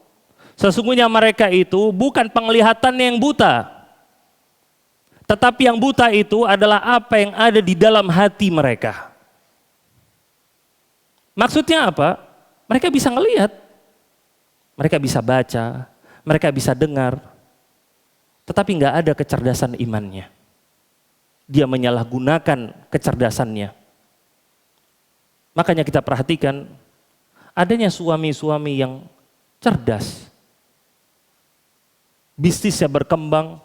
Sesungguhnya mereka itu bukan penglihatan yang buta, tetapi yang buta itu adalah apa yang ada di dalam hati mereka. Maksudnya apa? Mereka bisa ngelihat, mereka bisa baca, mereka bisa dengar, tetapi nggak ada kecerdasan imannya. Dia menyalahgunakan kecerdasannya. Makanya kita perhatikan adanya suami-suami yang cerdas, bisnisnya berkembang,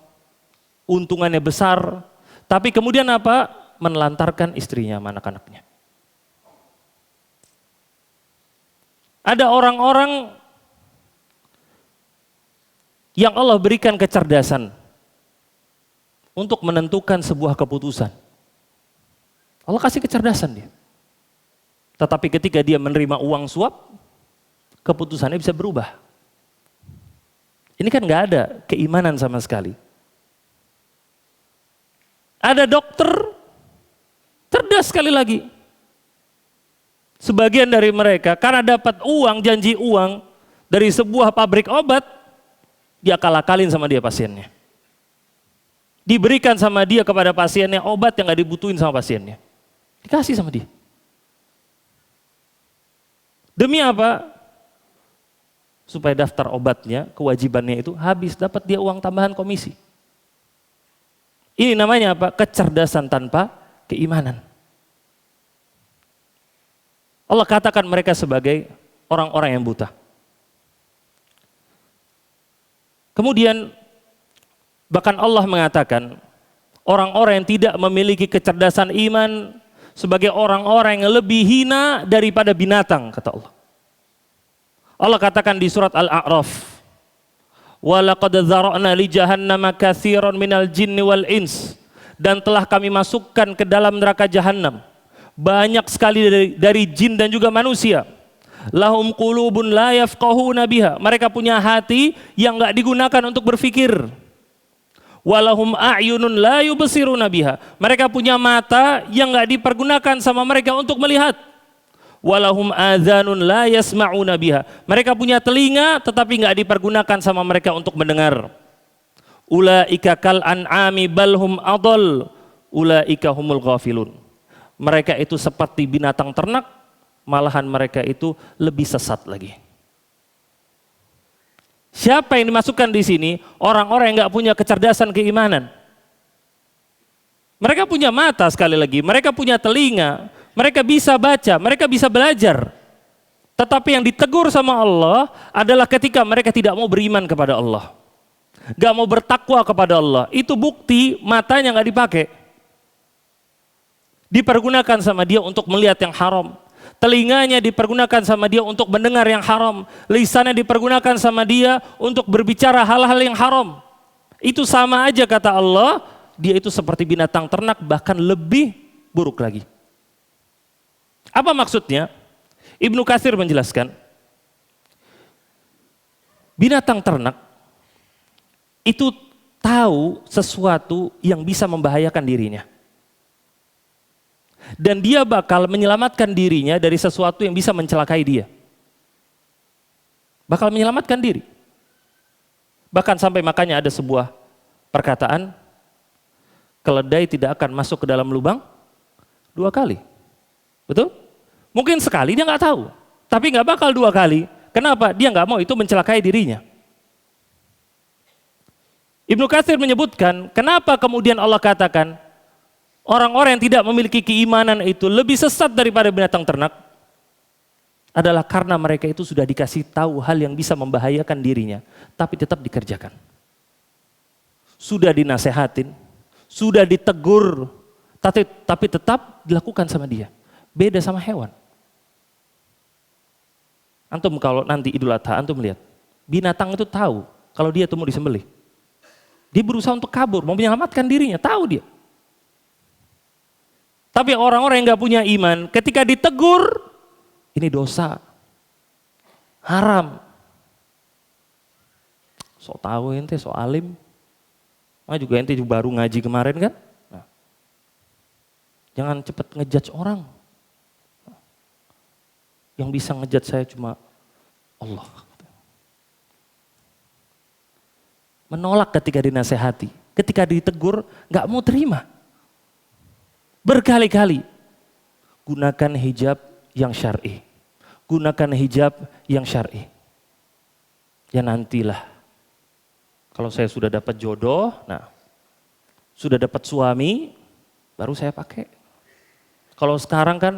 untungannya besar, tapi kemudian apa? Menelantarkan istrinya sama anak-anaknya. Ada orang-orang yang Allah berikan kecerdasan untuk menentukan sebuah keputusan. Allah kasih kecerdasan dia. Tetapi ketika dia menerima uang suap, keputusannya bisa berubah. Ini kan nggak ada keimanan sama sekali. Ada dokter, cerdas sekali lagi. Sebagian dari mereka karena dapat uang, janji uang dari sebuah pabrik obat, dia akal-akalin sama dia pasiennya. Diberikan sama dia kepada pasiennya obat yang gak dibutuhin sama pasiennya. Dikasih sama dia. Demi apa? Supaya daftar obatnya, kewajibannya itu habis, dapat dia uang tambahan komisi. Ini namanya apa? Kecerdasan tanpa keimanan. Allah katakan mereka sebagai orang-orang yang buta. Kemudian bahkan Allah mengatakan orang-orang yang tidak memiliki kecerdasan iman sebagai orang-orang yang lebih hina daripada binatang, kata Allah. Allah katakan di surat Al-A'raf, "Walaqad dzara'na li jahannama katsiran minal jinni wal ins." Dan telah kami masukkan ke dalam neraka jahanam banyak sekali dari jin dan juga manusia. Lahum qulubun la yafqahuna biha. Mereka punya hati yang enggak digunakan untuk berpikir. Walahum a'yunun la yubsiruna biha. Mereka punya mata yang enggak dipergunakan sama mereka untuk melihat. Walahum adzanun la yasma'una biha. Mereka punya telinga tetapi enggak dipergunakan sama mereka untuk mendengar. Ulaika kal an'ami balhum adall. Ulaika humul ghafilun. Mereka itu seperti binatang ternak, malahan mereka itu lebih sesat lagi. Siapa yang dimasukkan di sini? Orang-orang yang nggak punya kecerdasan keimanan. Mereka punya mata sekali lagi, mereka punya telinga, mereka bisa baca, mereka bisa belajar. Tetapi yang ditegur sama Allah adalah ketika mereka tidak mau beriman kepada Allah. Gak mau bertakwa kepada Allah. Itu bukti matanya nggak dipakai. Dipergunakan sama dia untuk melihat yang haram. Telinganya dipergunakan sama dia untuk mendengar yang haram. Lisannya dipergunakan sama dia untuk berbicara hal-hal yang haram. Itu sama aja kata Allah, dia itu seperti binatang ternak bahkan lebih buruk lagi. Apa maksudnya? Ibnu Katsir menjelaskan, binatang ternak itu tahu sesuatu yang bisa membahayakan dirinya. Dan dia bakal menyelamatkan dirinya dari sesuatu yang bisa mencelakai dia. Bakal menyelamatkan diri. Bahkan sampai makanya ada sebuah perkataan, keledai tidak akan masuk ke dalam lubang 2 kali. Betul? Mungkin sekali dia nggak tahu, tapi nggak bakal 2 kali. Kenapa? Dia nggak mau itu mencelakai dirinya. Ibnu Katsir menyebutkan, kenapa kemudian Allah katakan orang-orang yang tidak memiliki keimanan itu lebih sesat daripada binatang ternak, adalah karena mereka itu sudah dikasih tahu hal yang bisa membahayakan dirinya, tapi tetap dikerjakan. Sudah dinasehatin, sudah ditegur, tapi tetap dilakukan sama dia. Beda sama hewan. Antum kalau nanti Idul Adha, antum lihat, binatang itu tahu kalau dia itu mau disembelih. Dia berusaha untuk kabur, mau menyelamatkan dirinya, tahu dia. Tapi orang-orang yang gak punya iman, ketika ditegur, ini dosa, haram. So tahu ente, so alim. Juga ente baru ngaji kemarin kan. Nah, jangan cepat ngejudge orang. Yang bisa ngejudge saya cuma Allah. Menolak ketika dinasehati, ketika ditegur gak mau terima. Berkali-kali gunakan hijab yang syar'i. Gunakan hijab yang syar'i. Ya nantilah. Kalau saya sudah dapat jodoh, nah sudah dapat suami, baru saya pakai. Kalau sekarang kan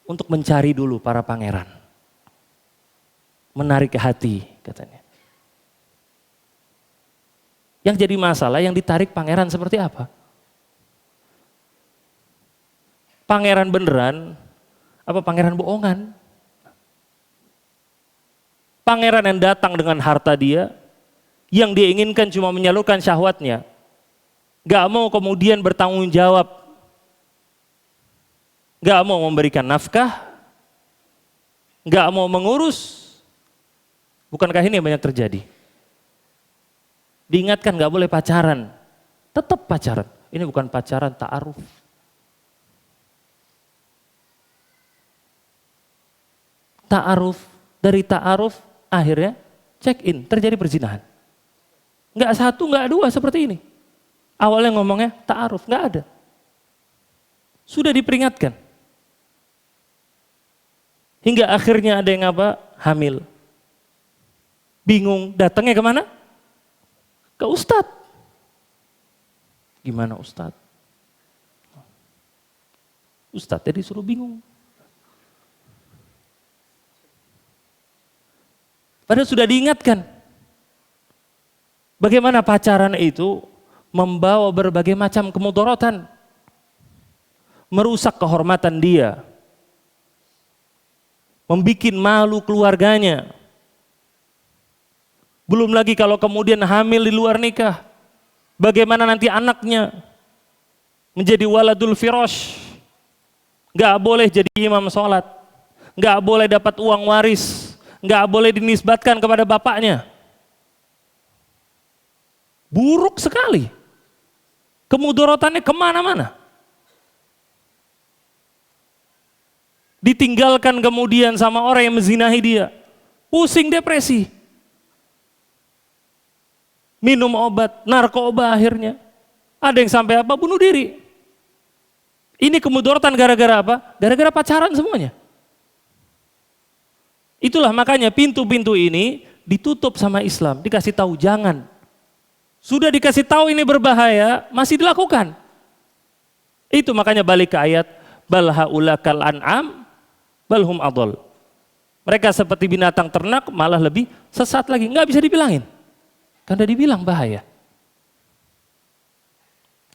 untuk mencari dulu para pangeran. Menarik hati katanya. Yang jadi masalah yang ditarik pangeran seperti apa? Pangeran beneran, apa pangeran bohongan? Pangeran yang datang dengan harta dia, yang dia inginkan cuma menyalurkan syahwatnya. Gak mau kemudian bertanggung jawab. Gak mau memberikan nafkah. Gak mau mengurus. Bukankah ini yang banyak terjadi? Diingatkan gak boleh pacaran. Tetap pacaran. Ini bukan pacaran, ta'aruf. Ta'aruf, dari ta'aruf akhirnya check in, terjadi perzinahan. Enggak satu, enggak dua seperti ini. Awalnya ngomongnya ta'aruf, enggak ada. Sudah diperingatkan. Hingga akhirnya ada yang apa? Hamil. Bingung, datangnya kemana? Ke ustadz. Gimana ustadz? Ustadz tadi disuruh bingung. Padahal sudah diingatkan. Bagaimana pacaran itu membawa berbagai macam kemudorotan. Merusak kehormatan dia. Membikin malu keluarganya. Belum lagi kalau kemudian hamil di luar nikah. Bagaimana nanti anaknya menjadi waladul firash. Gak boleh jadi imam sholat. Gak boleh dapat uang waris. Nggak boleh dinisbatkan kepada bapaknya. Buruk sekali. Kemudorotannya kemana-mana. Ditinggalkan kemudian sama orang yang menzinahi dia. Pusing, depresi. Minum obat, narkoba akhirnya. Ada yang sampai apa? Bunuh diri. Ini kemudorotan gara-gara apa? Gara-gara pacaran semuanya. Itulah makanya pintu-pintu ini ditutup sama Islam, dikasih tahu jangan. Sudah dikasih tahu ini berbahaya, masih dilakukan. Itu makanya balik ke ayat bal haula kal an'am balhum adall. Mereka seperti binatang ternak, malah lebih sesat lagi. Nggak bisa dibilangin, karena dibilang bahaya.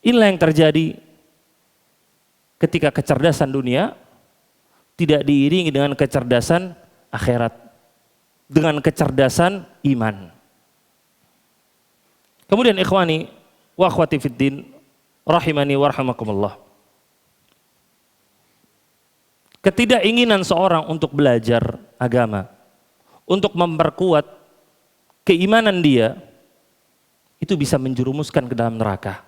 Inilah yang terjadi ketika kecerdasan dunia tidak diiringi dengan kecerdasan akhirat, dengan kecerdasan iman. Kemudian ikhwani wa akhwati fiddin rahimani wa rahimakumullah. Ketidakinginan seorang untuk belajar agama, untuk memperkuat keimanan dia, itu bisa menjerumuskan ke dalam neraka.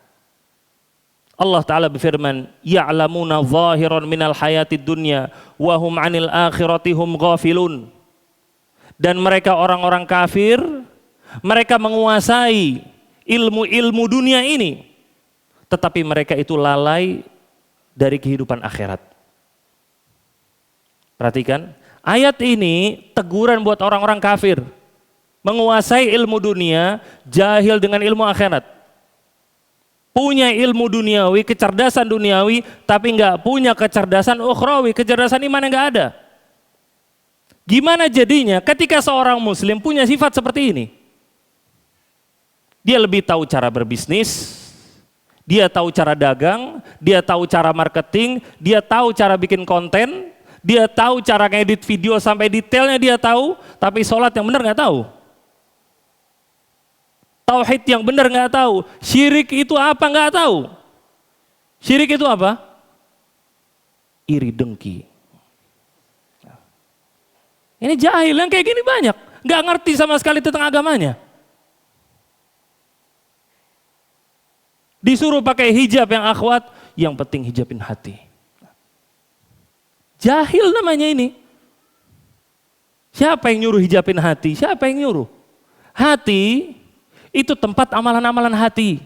Allah Ta'ala berfirman, ya'lamuna zahiran minal hayatid dunya wa hum 'anil akhirati hum ghafilun. Dan mereka orang-orang kafir, mereka menguasai ilmu-ilmu dunia ini, tetapi mereka itu lalai dari kehidupan akhirat. Perhatikan, ayat ini teguran buat orang-orang kafir, menguasai ilmu dunia, jahil dengan ilmu akhirat. Punya ilmu duniawi, kecerdasan duniawi, tapi enggak punya kecerdasan ukhrawi, kecerdasan iman yang enggak ada. Gimana jadinya ketika seorang muslim punya sifat seperti ini? Dia lebih tahu cara berbisnis, dia tahu cara dagang, dia tahu cara marketing, dia tahu cara bikin konten, dia tahu cara ngedit video sampai detailnya dia tahu, tapi sholat yang benar enggak tahu. Tauhid yang benar nggak tahu, syirik itu apa nggak tahu. Syirik itu apa? Iri dengki. Ini jahil yang kayak gini banyak, nggak ngerti sama sekali tentang agamanya. Disuruh pakai hijab yang akhwat, yang penting hijabin hati. Jahil namanya ini. Siapa yang nyuruh hijabin hati? Siapa yang nyuruh? Hati itu tempat amalan-amalan hati.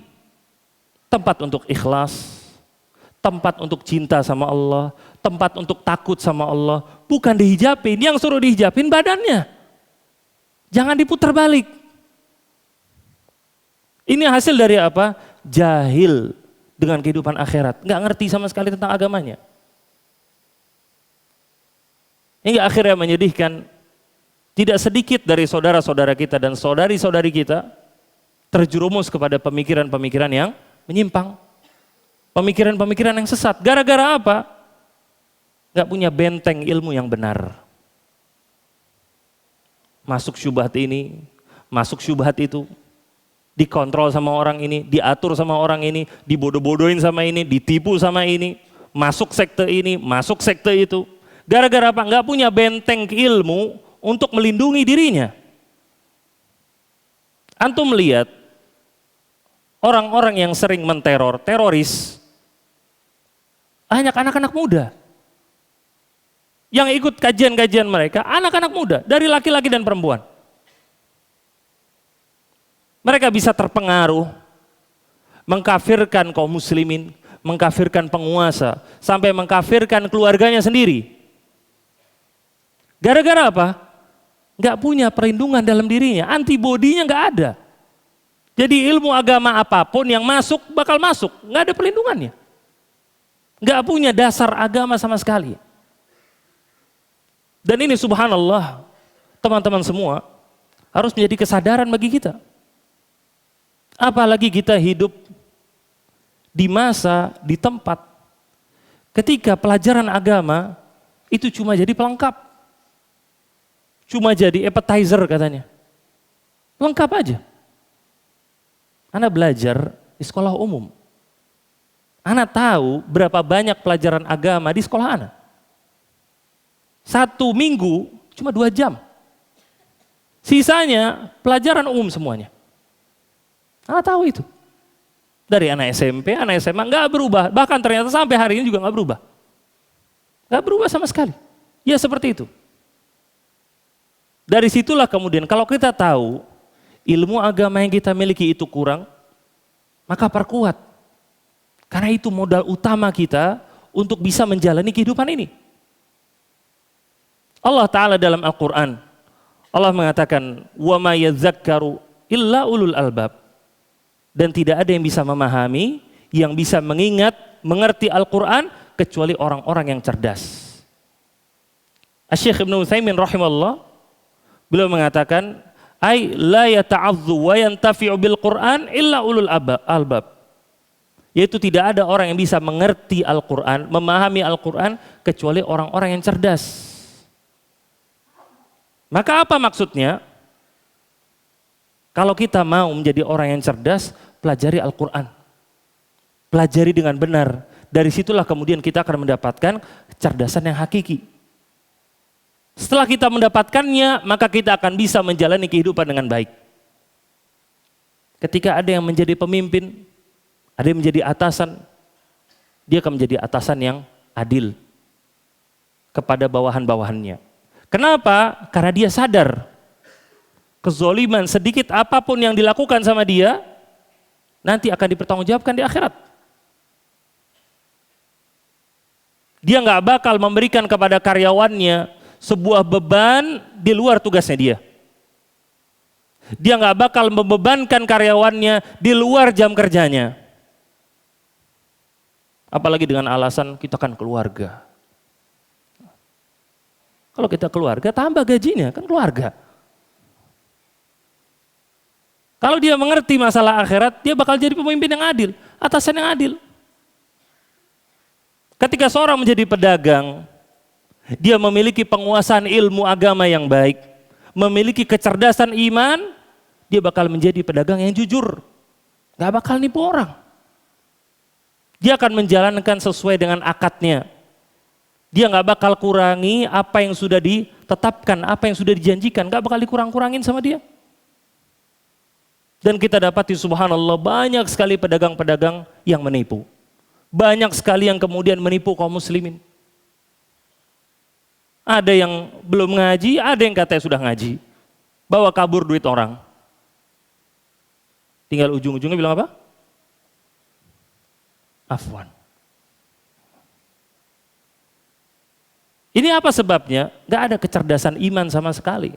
Tempat untuk ikhlas, tempat untuk cinta sama Allah, tempat untuk takut sama Allah. Bukan dihijabin, yang suruh dihijabin badannya. Jangan diputar balik. Ini hasil dari apa? Jahil dengan kehidupan akhirat. Nggak ngerti sama sekali tentang agamanya. Hingga akhirnya menyedihkan, tidak sedikit dari saudara-saudara kita dan saudari-saudari kita terjerumus kepada pemikiran-pemikiran yang menyimpang. Pemikiran-pemikiran yang sesat. Gara-gara apa? Gak punya benteng ilmu yang benar. masuk syubhat ini, masuk syubhat itu, dikontrol sama orang ini, diatur sama orang ini, dibodoh-bodohin sama ini, ditipu sama ini, masuk sekte ini, masuk sekte itu. Gara-gara apa? Nggak punya benteng ilmu untuk melindungi dirinya. Antum melihat orang-orang yang sering menteror, teroris, banyak anak-anak muda. Yang ikut kajian-kajian mereka, anak-anak muda, dari laki-laki dan perempuan. Mereka bisa terpengaruh, mengkafirkan kaum muslimin, mengkafirkan penguasa, sampai mengkafirkan keluarganya sendiri. Gara-gara apa? Nggak punya perlindungan dalam dirinya, antibodinya nggak ada. Jadi ilmu agama apapun yang masuk, bakal masuk, nggak ada perlindungannya. Nggak punya dasar agama sama sekali. Dan ini subhanallah, teman-teman semua, harus menjadi kesadaran bagi kita. Apalagi kita hidup di masa, di tempat, ketika pelajaran agama itu cuma jadi pelengkap. Cuma jadi appetizer katanya. Lengkap aja. Anda belajar di sekolah umum. Anda tahu berapa banyak pelajaran agama di sekolah Anda. 1 minggu cuma 2 jam. Sisanya pelajaran umum semuanya. Anda tahu itu. Dari anak SMP, anak SMA nggak berubah. Bahkan ternyata sampai hari ini juga nggak berubah. Nggak berubah sama sekali. Ya seperti itu. Dari situlah kemudian kalau kita tahu ilmu agama yang kita miliki itu kurang, maka perkuat. Karena itu modal utama kita untuk bisa menjalani kehidupan ini. Allah Ta'ala dalam Al-Quran, Allah mengatakan, وَمَا يَذَّكَّرُ إِلَّا أُولُو الْأَلْبَابِ. Dan tidak ada yang bisa memahami, yang bisa mengingat, mengerti Al-Quran, kecuali orang-orang yang cerdas. Asy-Syaikh Ibnu Utsaimin rahimahullah, beliau mengatakan, ay la yata'adzu wa yantafi'u bil Qur'an illa ulul albab. Yaitu tidak ada orang yang bisa mengerti Al-Qur'an, memahami Al-Qur'an kecuali orang-orang yang cerdas. Maka apa maksudnya? Kalau kita mau menjadi orang yang cerdas, pelajari Al-Qur'an. Pelajari dengan benar. Dari situlah kemudian kita akan mendapatkan kecerdasan yang hakiki. Setelah kita mendapatkannya, maka kita akan bisa menjalani kehidupan dengan baik. Ketika ada yang menjadi pemimpin, ada yang menjadi atasan, dia akan menjadi atasan yang adil kepada bawahan-bawahannya. Kenapa? Karena dia sadar kezoliman sedikit apapun yang dilakukan sama dia, nanti akan dipertanggungjawabkan di akhirat. Dia nggak bakal memberikan kepada karyawannya sebuah beban di luar tugasnya dia. Dia nggak bakal membebankan karyawannya di luar jam kerjanya. Apalagi dengan alasan kita kan keluarga. Kalau kita keluarga tambah gajinya, kan keluarga. Kalau dia mengerti masalah akhirat, dia bakal jadi pemimpin yang adil, atasan yang adil. Ketika seorang menjadi pedagang, dia memiliki penguasaan ilmu agama yang baik, memiliki kecerdasan iman, dia bakal menjadi pedagang yang jujur. Gak bakal nipu orang. Dia akan menjalankan sesuai dengan akadnya. Dia gak bakal kurangi apa yang sudah ditetapkan, apa yang sudah dijanjikan, gak bakal dikurang-kurangin sama dia. Dan kita dapati subhanallah banyak sekali pedagang-pedagang yang menipu. Banyak sekali yang kemudian menipu kaum muslimin. Ada yang belum ngaji, ada yang katanya sudah ngaji. Bawa kabur duit orang. Tinggal ujung-ujungnya bilang apa? Afwan. Ini apa sebabnya? Gak ada kecerdasan iman sama sekali.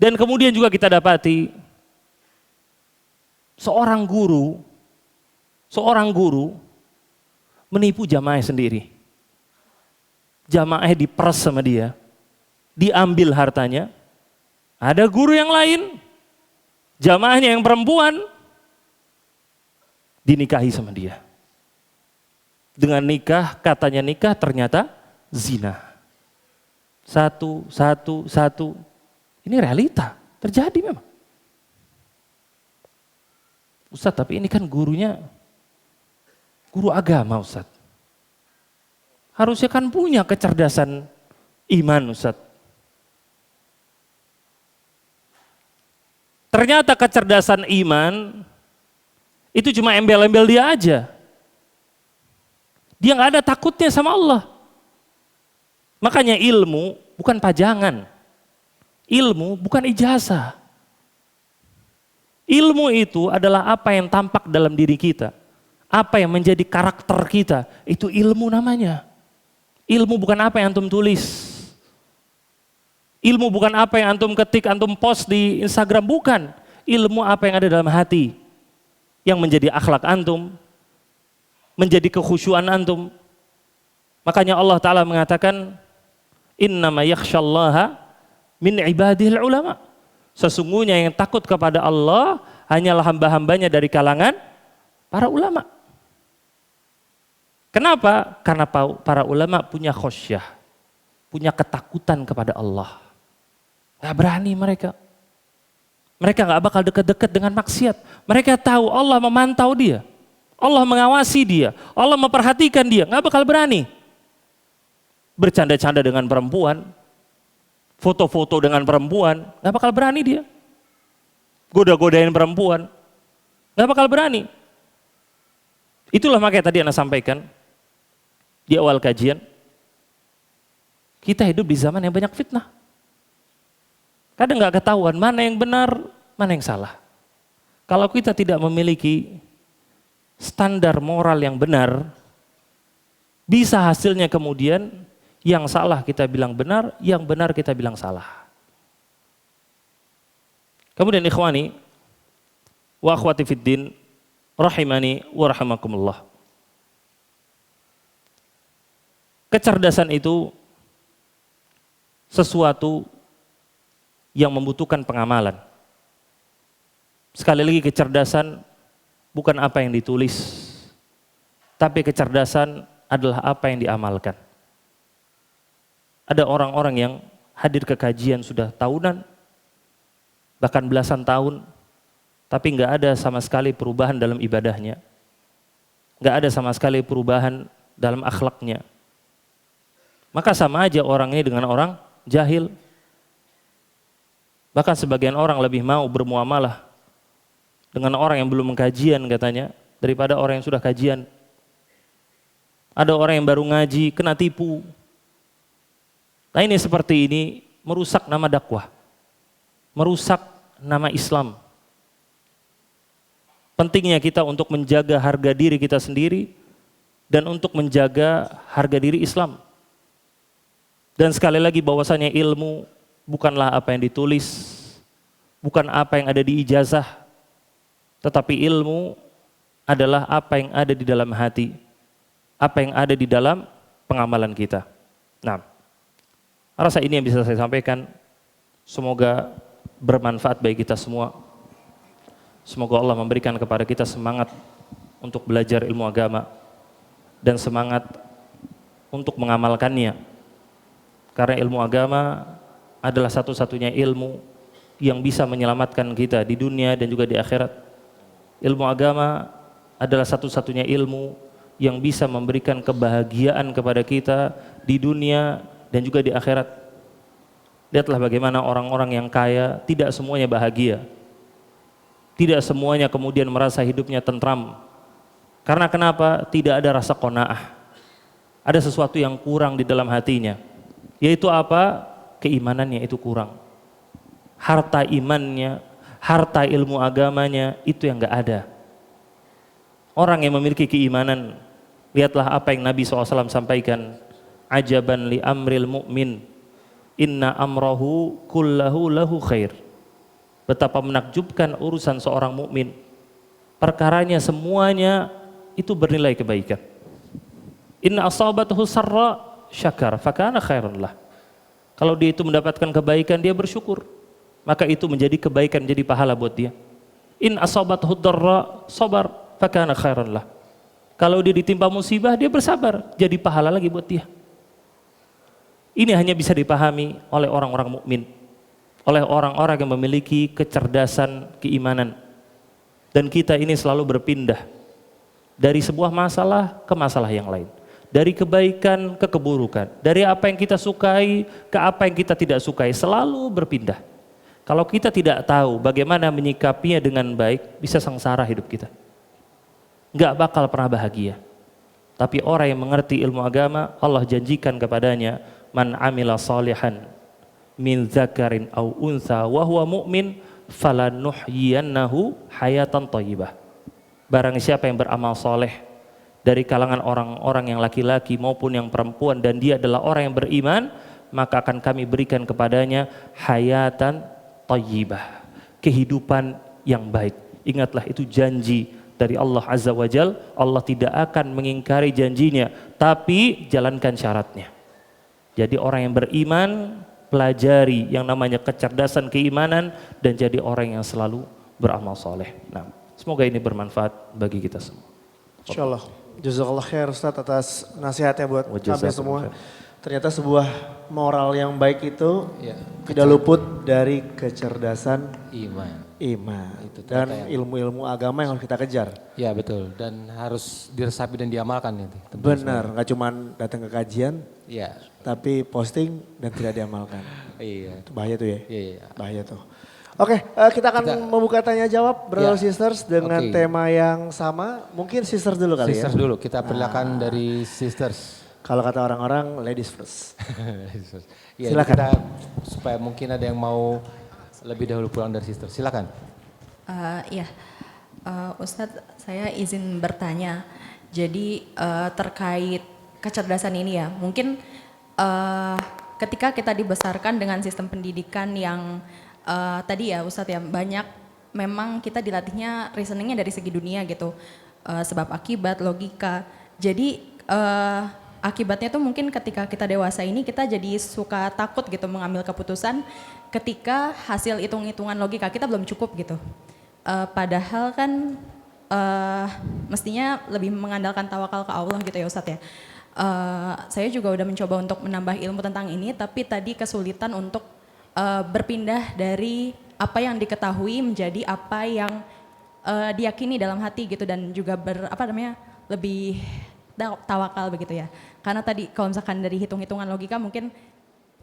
Dan kemudian juga kita dapati seorang guru menipu jamaah sendiri. Jamaah diperes sama dia, diambil hartanya. Ada guru yang lain, jamaahnya yang perempuan, dinikahi sama dia. Dengan nikah, katanya nikah, ternyata zina. Satu. Ini realita, terjadi memang. Ustadz, tapi ini kan gurunya guru agama, Ustadz. Harusnya kan punya kecerdasan iman, Ustadz. Ternyata kecerdasan iman itu cuma embel-embel dia aja. Dia nggak ada takutnya sama Allah. Makanya ilmu bukan pajangan. Ilmu bukan ijazah. Ilmu itu adalah apa yang tampak dalam diri kita. Apa yang menjadi karakter kita. Itu ilmu namanya. Ilmu bukan apa yang antum tulis. Ilmu bukan apa yang antum ketik, antum post di Instagram. Bukan. Ilmu apa yang ada dalam hati. Yang menjadi akhlak antum. Menjadi kekhusyuan antum. Makanya Allah Ta'ala mengatakan, innama yakhshallaha min ibadihil ulama. Sesungguhnya yang takut kepada Allah hanyalah hamba-hambanya dari kalangan para ulama. Kenapa? Karena para ulama punya khosyah, punya ketakutan kepada Allah. Gak berani mereka. Mereka gak bakal dekat-dekat dengan maksiat. Mereka tahu Allah memantau dia. Allah mengawasi dia. Allah memperhatikan dia. Gak bakal berani. Bercanda-canda dengan perempuan. Foto-foto dengan perempuan, gak bakal berani dia. Goda-godain perempuan, gak bakal berani. Itulah makanya tadi Anda sampaikan di awal kajian, kita hidup di zaman yang banyak fitnah. Kadang gak ketahuan mana yang benar, mana yang salah. Kalau kita tidak memiliki standar moral yang benar, bisa hasilnya kemudian yang salah kita bilang benar, yang benar kita bilang salah. Kemudian ikhwani wa akhwati fiddin rahimani wa rahimakumullah. Kecerdasan itu sesuatu yang membutuhkan pengamalan. Sekali lagi, kecerdasan bukan apa yang ditulis, tapi kecerdasan adalah apa yang diamalkan. Ada orang-orang yang hadir ke kajian sudah tahunan, bahkan belasan tahun, tapi nggak ada sama sekali perubahan dalam ibadahnya. Nggak ada sama sekali perubahan dalam akhlaknya. Maka sama aja orang ini dengan orang jahil. Bahkan sebagian orang lebih mau bermuamalah dengan orang yang belum mengkajian katanya, daripada orang yang sudah kajian. Ada orang yang baru ngaji, kena tipu. Nah ini seperti ini merusak nama dakwah, merusak nama Islam. Pentingnya kita untuk menjaga harga diri kita sendiri dan untuk menjaga harga diri Islam. Dan sekali lagi bahwasanya ilmu bukanlah apa yang ditulis, bukan apa yang ada di ijazah, tetapi ilmu adalah apa yang ada di dalam hati, apa yang ada di dalam pengamalan kita. Nah, rasa ini yang bisa saya sampaikan. Semoga bermanfaat bagi kita semua. Semoga Allah memberikan kepada kita semangat untuk belajar ilmu agama dan semangat untuk mengamalkannya. Karena ilmu agama adalah satu-satunya ilmu yang bisa menyelamatkan kita di dunia dan juga di akhirat. Ilmu agama adalah satu-satunya ilmu yang bisa memberikan kebahagiaan kepada kita di dunia dan juga di akhirat. Lihatlah bagaimana orang-orang yang kaya tidak semuanya bahagia. Tidak semuanya kemudian merasa hidupnya tentram. Karena kenapa? Tidak ada rasa qanaah. Ada sesuatu yang kurang di dalam hatinya. Yaitu apa? Keimanannya itu kurang. Harta imannya, harta ilmu agamanya itu yang enggak ada. Orang yang memiliki keimanan, lihatlah apa yang Nabi SAW sampaikan. Ajaban li amril mu'min, inna amrahu kullahu lahu khair. Betapa menakjubkan urusan seorang mukmin. Perkaranya semuanya itu bernilai kebaikan. Inna asabathu sarra syakar fakana khairan lah. Kalau dia itu mendapatkan kebaikan, dia bersyukur, maka itu menjadi kebaikan, jadi pahala buat dia. In asabathu darra sabar fakana khairan lah. Kalau dia ditimpa musibah, dia bersabar, jadi pahala lagi buat dia. Ini hanya bisa dipahami oleh orang-orang mukmin, oleh orang-orang yang memiliki kecerdasan keimanan. Dan kita ini selalu berpindah dari sebuah masalah ke masalah yang lain, dari kebaikan ke keburukan, dari apa yang kita sukai ke apa yang kita tidak sukai, selalu berpindah. Kalau kita tidak tahu bagaimana menyikapinya dengan baik, bisa sengsara hidup kita, nggak bakal pernah bahagia. Tapi orang yang mengerti ilmu agama, Allah janjikan kepadanya, man amila salihan min zakarin au unsa wa huwa mu'min falanuhyiyannahu hayatan thayyibah. Barang siapa yang beramal soleh dari kalangan orang-orang yang laki-laki maupun yang perempuan dan dia adalah orang yang beriman, maka akan kami berikan kepadanya hayatan thayyibah, kehidupan yang baik. Ingatlah, itu janji dari Allah Azza wa Jal. Allah tidak akan mengingkari janjinya, tapi jalankan syaratnya. Jadi orang yang beriman, pelajari yang namanya kecerdasan keimanan dan jadi orang yang selalu beramal soleh. Nah, semoga ini bermanfaat bagi kita semua. Insyaallah. Jazakallah khair Ustaz atas nasihatnya buat kami semua. Ternyata sebuah moral yang baik itu tidak luput dari kecerdasan Iman. Itu dan ilmu-ilmu agama yang harus kita kejar. Ya betul, dan harus diresapi dan diamalkan itu. Benar, nggak cuma datang ke kajian, Iya. tapi posting dan tidak diamalkan. Iya. Itu bahaya tuh ya. Iya. Bahaya tuh. Oke, kita akan membuka tanya jawab brother sisters dengan tema yang sama. Mungkin sisters dulu kali Sisters ya. dulu, kita persilakan dari sisters. Kalau kata orang-orang ladies first. Ya, Silakan. kita supaya mungkin ada yang mau lebih dahulu pulang dari sisters. Silakan. Ustadz, saya izin bertanya. Jadi terkait kecerdasan ini ya, mungkin ketika kita dibesarkan dengan sistem pendidikan yang tadi ya Ustadz ya, banyak memang kita dilatihnya reasoningnya dari segi dunia gitu, sebab akibat, logika. Jadi akibatnya tuh mungkin ketika kita dewasa ini kita jadi suka takut gitu mengambil keputusan ketika hasil hitung-hitungan logika kita belum cukup gitu. Padahal kan mestinya lebih mengandalkan tawakal ke Allah gitu ya Ustadz ya. Saya juga udah mencoba untuk menambah ilmu tentang ini, tapi tadi kesulitan untuk berpindah dari apa yang diketahui menjadi apa yang diyakini dalam hati gitu, dan juga lebih tawakal begitu ya. Karena tadi kalau misalkan dari hitung-hitungan logika mungkin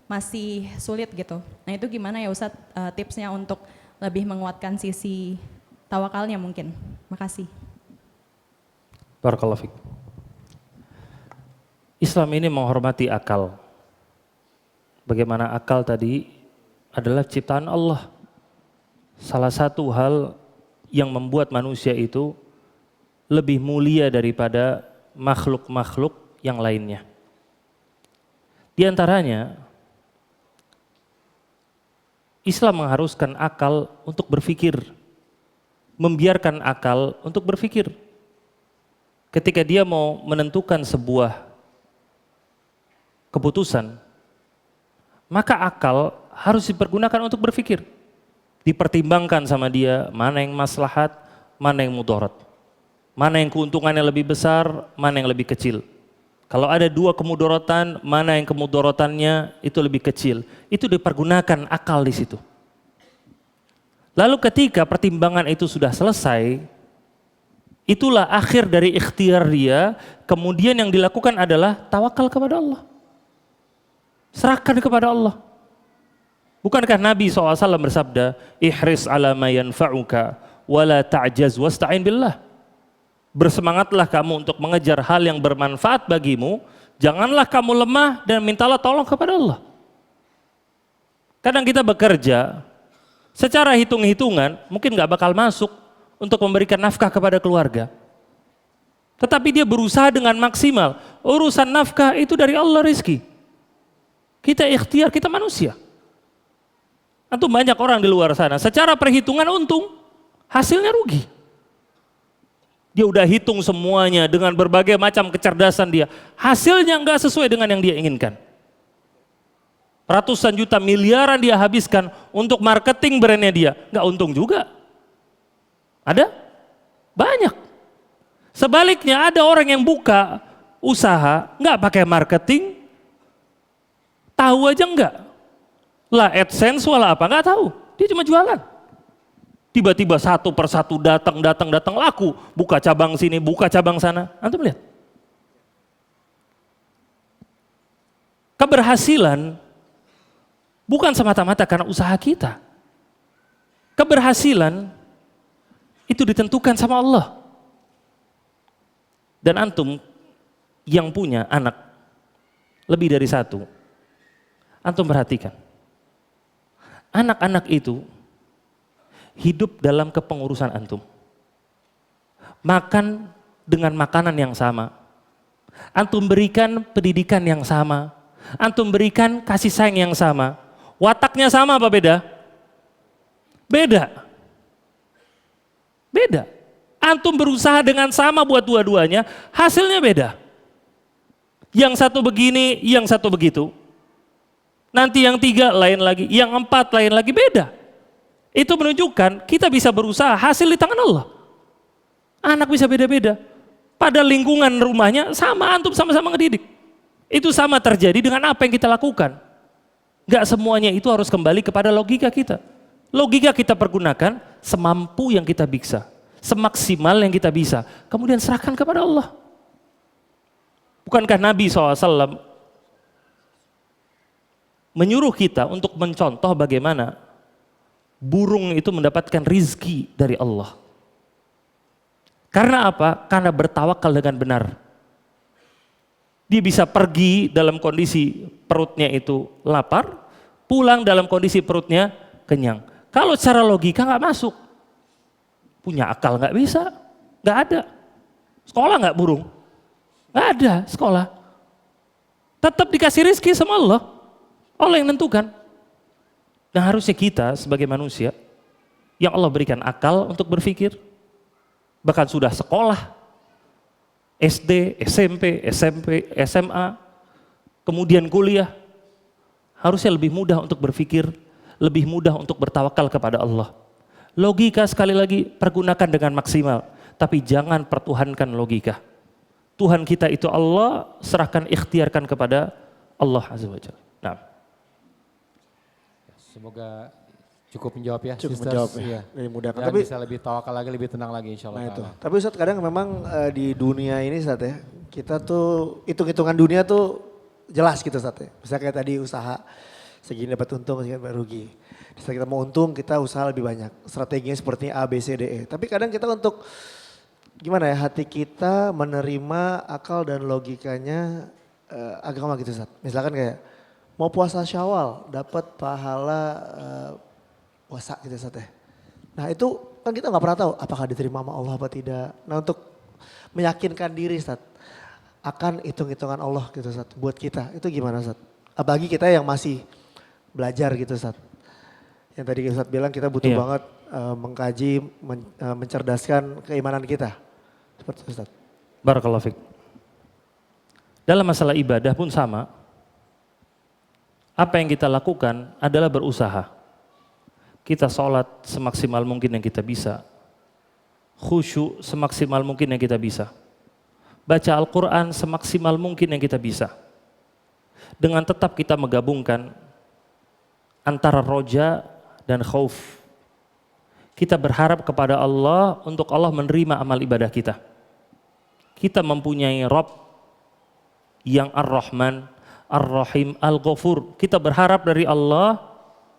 masih sulit gitu. Nah itu gimana ya Ustadz tipsnya untuk lebih menguatkan sisi tawakalnya mungkin. Makasih. Barakallahu fiik. Islam ini menghormati akal. Bagaimana akal tadi adalah ciptaan Allah. Salah satu hal yang membuat manusia itu lebih mulia daripada makhluk-makhluk yang lainnya. Di antaranya, Islam mengharuskan akal untuk berpikir, membiarkan akal untuk berpikir. Ketika dia mau menentukan sebuah keputusan, maka akal harus dipergunakan untuk berpikir. Dipertimbangkan sama dia mana yang maslahat, mana yang mudarat. Mana yang keuntungannya lebih besar, mana yang lebih kecil. Kalau ada dua kemudaratan, mana yang kemudaratannya itu lebih kecil. Itu dipergunakan akal di situ. Lalu ketika pertimbangan itu sudah selesai, itulah akhir dari ikhtiar dia. Kemudian yang dilakukan adalah tawakal kepada Allah. Serahkan kepada Allah. Bukankah Nabi SAW bersabda, ihris ala ma yanfa'uka wa la ta'jaz wasta'in billah. Bersemangatlah kamu untuk mengejar hal yang bermanfaat bagimu, janganlah kamu lemah dan mintalah tolong kepada Allah. Kadang kita bekerja, secara hitung-hitungan mungkin gak bakal masuk untuk memberikan nafkah kepada keluarga. Tetapi dia berusaha dengan maksimal, urusan nafkah itu dari Allah rizki. Kita ikhtiar, kita manusia. Atau banyak orang di luar sana, secara perhitungan untung, hasilnya rugi. Dia udah hitung semuanya dengan berbagai macam kecerdasan dia. Hasilnya enggak sesuai dengan yang dia inginkan. Ratusan juta miliaran dia habiskan untuk marketing brandnya dia. Enggak untung juga. Ada? Banyak. Sebaliknya ada orang yang buka usaha, enggak pakai marketing, Tahu aja enggak. Lah AdSense wala apa, enggak tahu. Dia cuma jualan. Tiba-tiba satu persatu datang laku. Buka cabang sini, buka cabang sana. Antum lihat. Keberhasilan bukan semata-mata karena usaha kita. Keberhasilan itu ditentukan sama Allah. Dan antum yang punya anak lebih dari satu, antum perhatikan. Anak-anak itu hidup dalam kepengurusan antum. Makan dengan makanan yang sama. Antum berikan pendidikan yang sama. Antum berikan kasih sayang yang sama. Wataknya sama apa beda? Beda. Beda. Antum berusaha dengan sama buat dua-duanya, hasilnya beda. Yang satu begini, yang satu begitu. Nanti yang 3 lain lagi, yang 4 lain lagi, beda. Itu menunjukkan kita bisa berusaha, hasil di tangan Allah. Anak bisa beda-beda. Pada lingkungan rumahnya sama, antum sama-sama ngedidik. Itu sama terjadi dengan apa yang kita lakukan. Gak semuanya itu harus kembali kepada logika kita. Logika kita pergunakan semampu yang kita bisa. Semaksimal yang kita bisa. Kemudian serahkan kepada Allah. Bukankah Nabi SAW menyuruh kita untuk mencontoh bagaimana burung itu mendapatkan rizki dari Allah. Karena apa? Karena bertawakal dengan benar. Dia bisa pergi dalam kondisi perutnya itu lapar, pulang dalam kondisi perutnya kenyang. Kalau secara logika nggak masuk. Punya akal nggak bisa, nggak ada. Sekolah nggak burung? Nggak ada sekolah. Tetap dikasih rizki sama Allah. Allah yang nentukan. Dan harusnya kita sebagai manusia yang Allah berikan akal untuk berpikir, bahkan sudah sekolah, SD, SMP, SMA, kemudian kuliah, harusnya lebih mudah untuk berpikir, lebih mudah untuk bertawakal kepada Allah. Logika sekali lagi pergunakan dengan maksimal, tapi jangan pertuhankan logika. Tuhan kita itu Allah, serahkan ikhtiarkan kepada Allah Azza wa Jalla. Nah. Semoga cukup menjawab ya. Cukup sisters. menjawab ya, Iya. dari mudahkan. Dan Tapi bisa lebih tawakal lagi, lebih tenang lagi insya Allah. nah itu. Tapi Ustadz kadang memang di dunia ini Ustadz ya, kita tuh hitung-hitungan dunia tuh jelas gitu Ustadz ya. Misalnya kayak tadi usaha segini dapat untung, segini dapat rugi. Setelah kita mau untung, kita usaha lebih banyak. Strateginya seperti A, B, C, D, E. Tapi kadang kita untuk gimana ya, hati kita menerima akal dan logikanya agama gitu Ustadz. Misalkan kayak mau puasa Syawal, dapat pahala puasa gitu Ustadz ya. Nah itu kan kita nggak pernah tahu apakah diterima sama Allah apa tidak. Nah untuk meyakinkan diri Ustadz akan hitung-hitungan Allah gitu Ustadz buat kita. Itu gimana Ustadz? Bagi kita yang masih belajar gitu Ustadz. Yang tadi Ustadz bilang kita butuh banget mengkaji, mencerdaskan keimanan kita. Seperti itu Ustadz. Barakallahu fiik. Dalam masalah ibadah pun sama. Apa yang kita lakukan adalah berusaha. Kita sholat semaksimal mungkin yang kita bisa. Khusyuk semaksimal mungkin yang kita bisa. Baca Al-Quran semaksimal mungkin yang kita bisa. Dengan tetap kita menggabungkan antara roja dan khauf. Kita berharap kepada Allah untuk Allah menerima amal ibadah kita. Kita mempunyai Rabb yang Ar-Rahman, Ar-Rahim, Al-Ghafur. Kita berharap dari Allah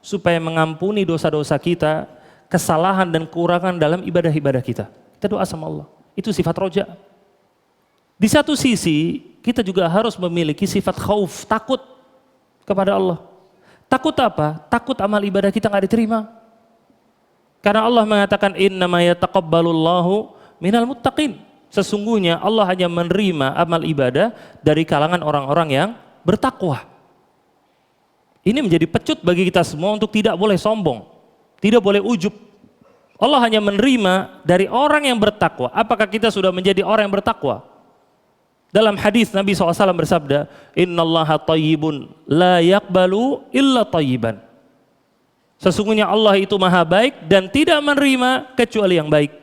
supaya mengampuni dosa-dosa kita, kesalahan dan kekurangan dalam ibadah-ibadah kita. Kita doa sama Allah. Itu sifat roja. Di satu sisi, kita juga harus memiliki sifat khauf, takut kepada Allah. Takut apa? Takut amal ibadah kita nggak diterima. Karena Allah mengatakan innama yataqabbalullahu minal muttaqin. Sesungguhnya Allah hanya menerima amal ibadah dari kalangan orang-orang yang bertakwa. Ini menjadi pecut bagi kita semua untuk tidak boleh sombong, tidak boleh ujub. Allah hanya menerima dari orang yang bertakwa. Apakah kita sudah menjadi orang yang bertakwa? Dalam hadis Nabi SAW bersabda, Innallaha tayyibun la yaqbalu illa tayyiban. Sesungguhnya Allah itu maha baik dan tidak menerima kecuali yang baik.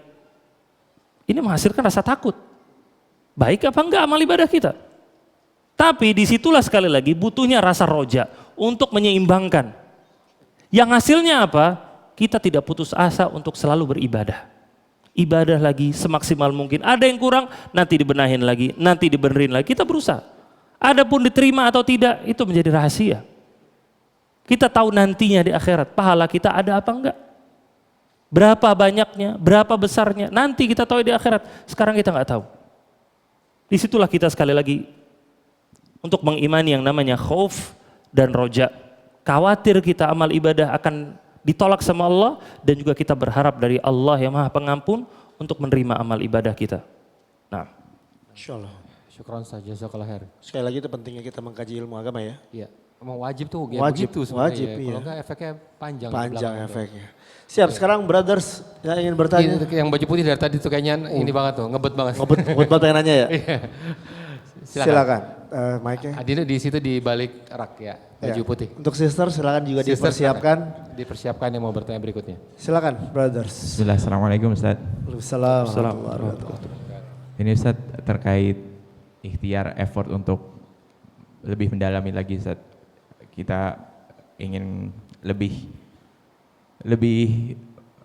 Ini menghasilkan rasa takut. Baik apa enggak amal ibadah kita? Tapi disitulah sekali lagi butuhnya rasa roja. untuk menyeimbangkan. Yang hasilnya apa? Kita tidak putus asa untuk selalu beribadah. Ibadah lagi semaksimal mungkin. Ada yang kurang, nanti dibenahin lagi, nanti dibenerin lagi. Kita berusaha. Adapun diterima atau tidak, itu menjadi rahasia. Kita tahu nantinya di akhirat, pahala kita ada apa enggak. Berapa banyaknya, berapa besarnya, nanti kita tahu di akhirat. Sekarang kita enggak tahu. Disitulah kita sekali lagi untuk mengimani yang namanya khauf dan roja. Khawatir kita amal ibadah akan ditolak sama Allah dan juga kita berharap dari Allah yang Maha Pengampun untuk menerima amal ibadah kita. Nah, Insya Allah. Syukran saja, jazakallah khair. Sekali lagi itu pentingnya kita mengkaji ilmu agama ya. Iya, emang wajib tuh, ya Wajib, begitu sebenarnya. wajib, Ya. iya. Kalau enggak efeknya panjang. di Panjang belakang tuh. efeknya. Siap, sekarang brothers yang ingin bertanya. Ini yang baju putih dari tadi tuh kayaknya ini banget tuh, ngebet banget. Ngebut banget pengen nanya ya? Silakan. Mic-nya. Adina di situ di balik rak ya, baju Ya. putih. Untuk sister silakan juga Sister, dipersiapkan. silakan. Dipersiapkan yang mau bertanya berikutnya. Silakan brothers. Bismillah, Assalamualaikum Ustaz. Waalaikumsalam warahmatullahi wabarakatuh. Ini Ustaz terkait ikhtiar effort untuk lebih mendalami lagi Ustaz. Kita ingin lebih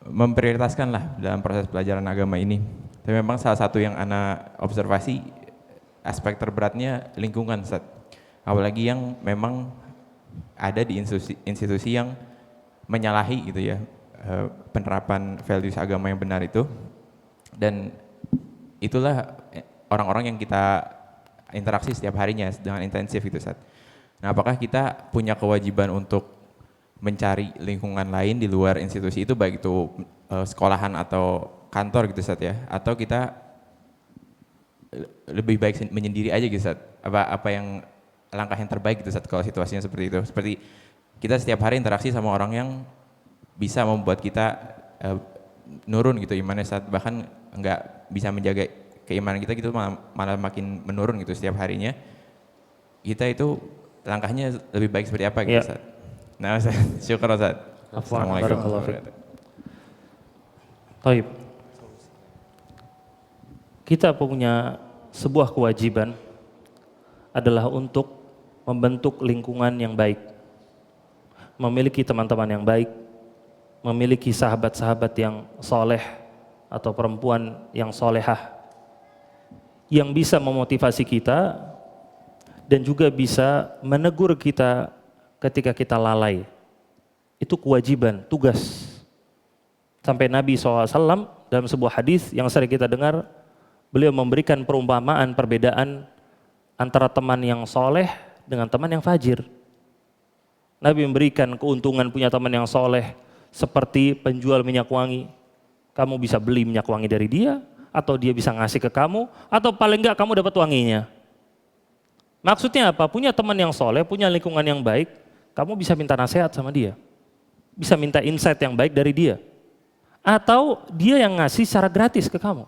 memprioritaskan lah dalam proses pelajaran agama ini. Tapi memang salah satu yang ana observasi aspek terberatnya lingkungan Ustaz. Apalagi yang memang ada di institusi yang menyalahi gitu ya penerapan values agama yang benar itu, dan itulah orang-orang yang kita interaksi setiap harinya dengan intensif gitu Ustaz. Nah, apakah kita punya kewajiban untuk mencari lingkungan lain di luar institusi itu, baik itu sekolahan atau kantor gitu Ustaz ya, atau kita lebih baik menyendiri aja gitu Ustaz? Apa yang langkah yang terbaik gitu Ustaz kalau situasinya seperti itu? Seperti kita setiap hari interaksi sama orang yang bisa membuat kita nurun gitu imannya Ustaz, bahkan enggak bisa menjaga keimanan kita gitu, malah makin menurun gitu setiap harinya. Kita itu langkahnya lebih baik seperti apa gitu Ya. Ustaz? Nah Ustaz, syukur Ustaz. Assalamualaikum Barakallahu fiik. warahmatullahi wabarakatuh. Taib. Kita punya sebuah kewajiban adalah untuk membentuk lingkungan yang baik, memiliki teman-teman yang baik, memiliki sahabat-sahabat yang soleh atau perempuan yang solehah, yang bisa memotivasi kita dan juga bisa menegur kita ketika kita lalai. Itu kewajiban, tugas. Sampai Nabi SAW dalam sebuah hadis yang sering kita dengar, beliau memberikan perumpamaan perbedaan antara teman yang soleh dengan teman yang fajir. Nabi memberikan keuntungan punya teman yang soleh seperti penjual minyak wangi. Kamu bisa beli minyak wangi dari dia, atau dia bisa ngasih ke kamu, atau paling enggak kamu dapat wanginya. Maksudnya apa? Punya teman yang soleh, punya lingkungan yang baik, kamu bisa minta nasihat sama dia. Bisa minta insight yang baik dari dia. Atau dia yang ngasih secara gratis ke kamu.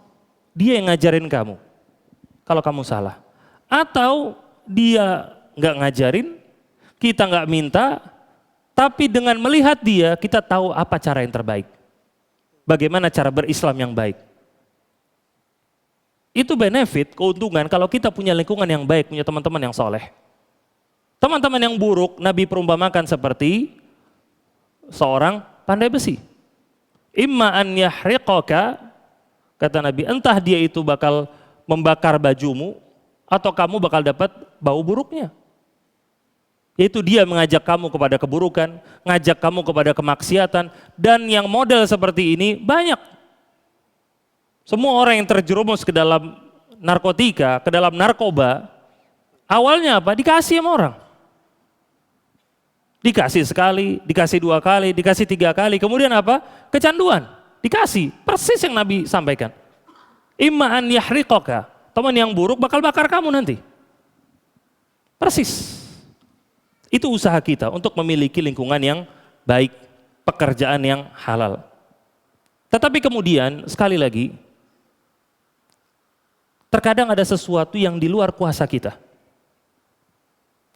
Dia yang ngajarin kamu kalau kamu salah. Atau dia nggak ngajarin, kita nggak minta, tapi dengan melihat dia kita tahu apa cara yang terbaik. Bagaimana cara berislam yang baik. Itu benefit, keuntungan kalau kita punya lingkungan yang baik, punya teman-teman yang soleh. Teman-teman yang buruk, Nabi perumpamakan seperti seorang pandai besi. Imma an yahriqaka, kata Nabi, entah dia itu bakal membakar bajumu atau kamu bakal dapat bau buruknya. Yaitu dia mengajak kamu kepada keburukan, ngajak kamu kepada kemaksiatan, dan yang model seperti ini banyak. Semua orang yang terjerumus ke dalam narkotika, ke dalam narkoba, awalnya apa? Dikasih sama orang. Dikasih sekali, dikasih 2 kali, dikasih 3 kali, kemudian apa? Kecanduan, dikasih, persis yang Nabi sampaikan. Imma an yahriqaka, teman yang buruk bakal bakar kamu nanti. Persis. Itu usaha kita untuk memiliki lingkungan yang baik, pekerjaan yang halal. Tetapi kemudian, sekali lagi, terkadang ada sesuatu yang di luar kuasa kita.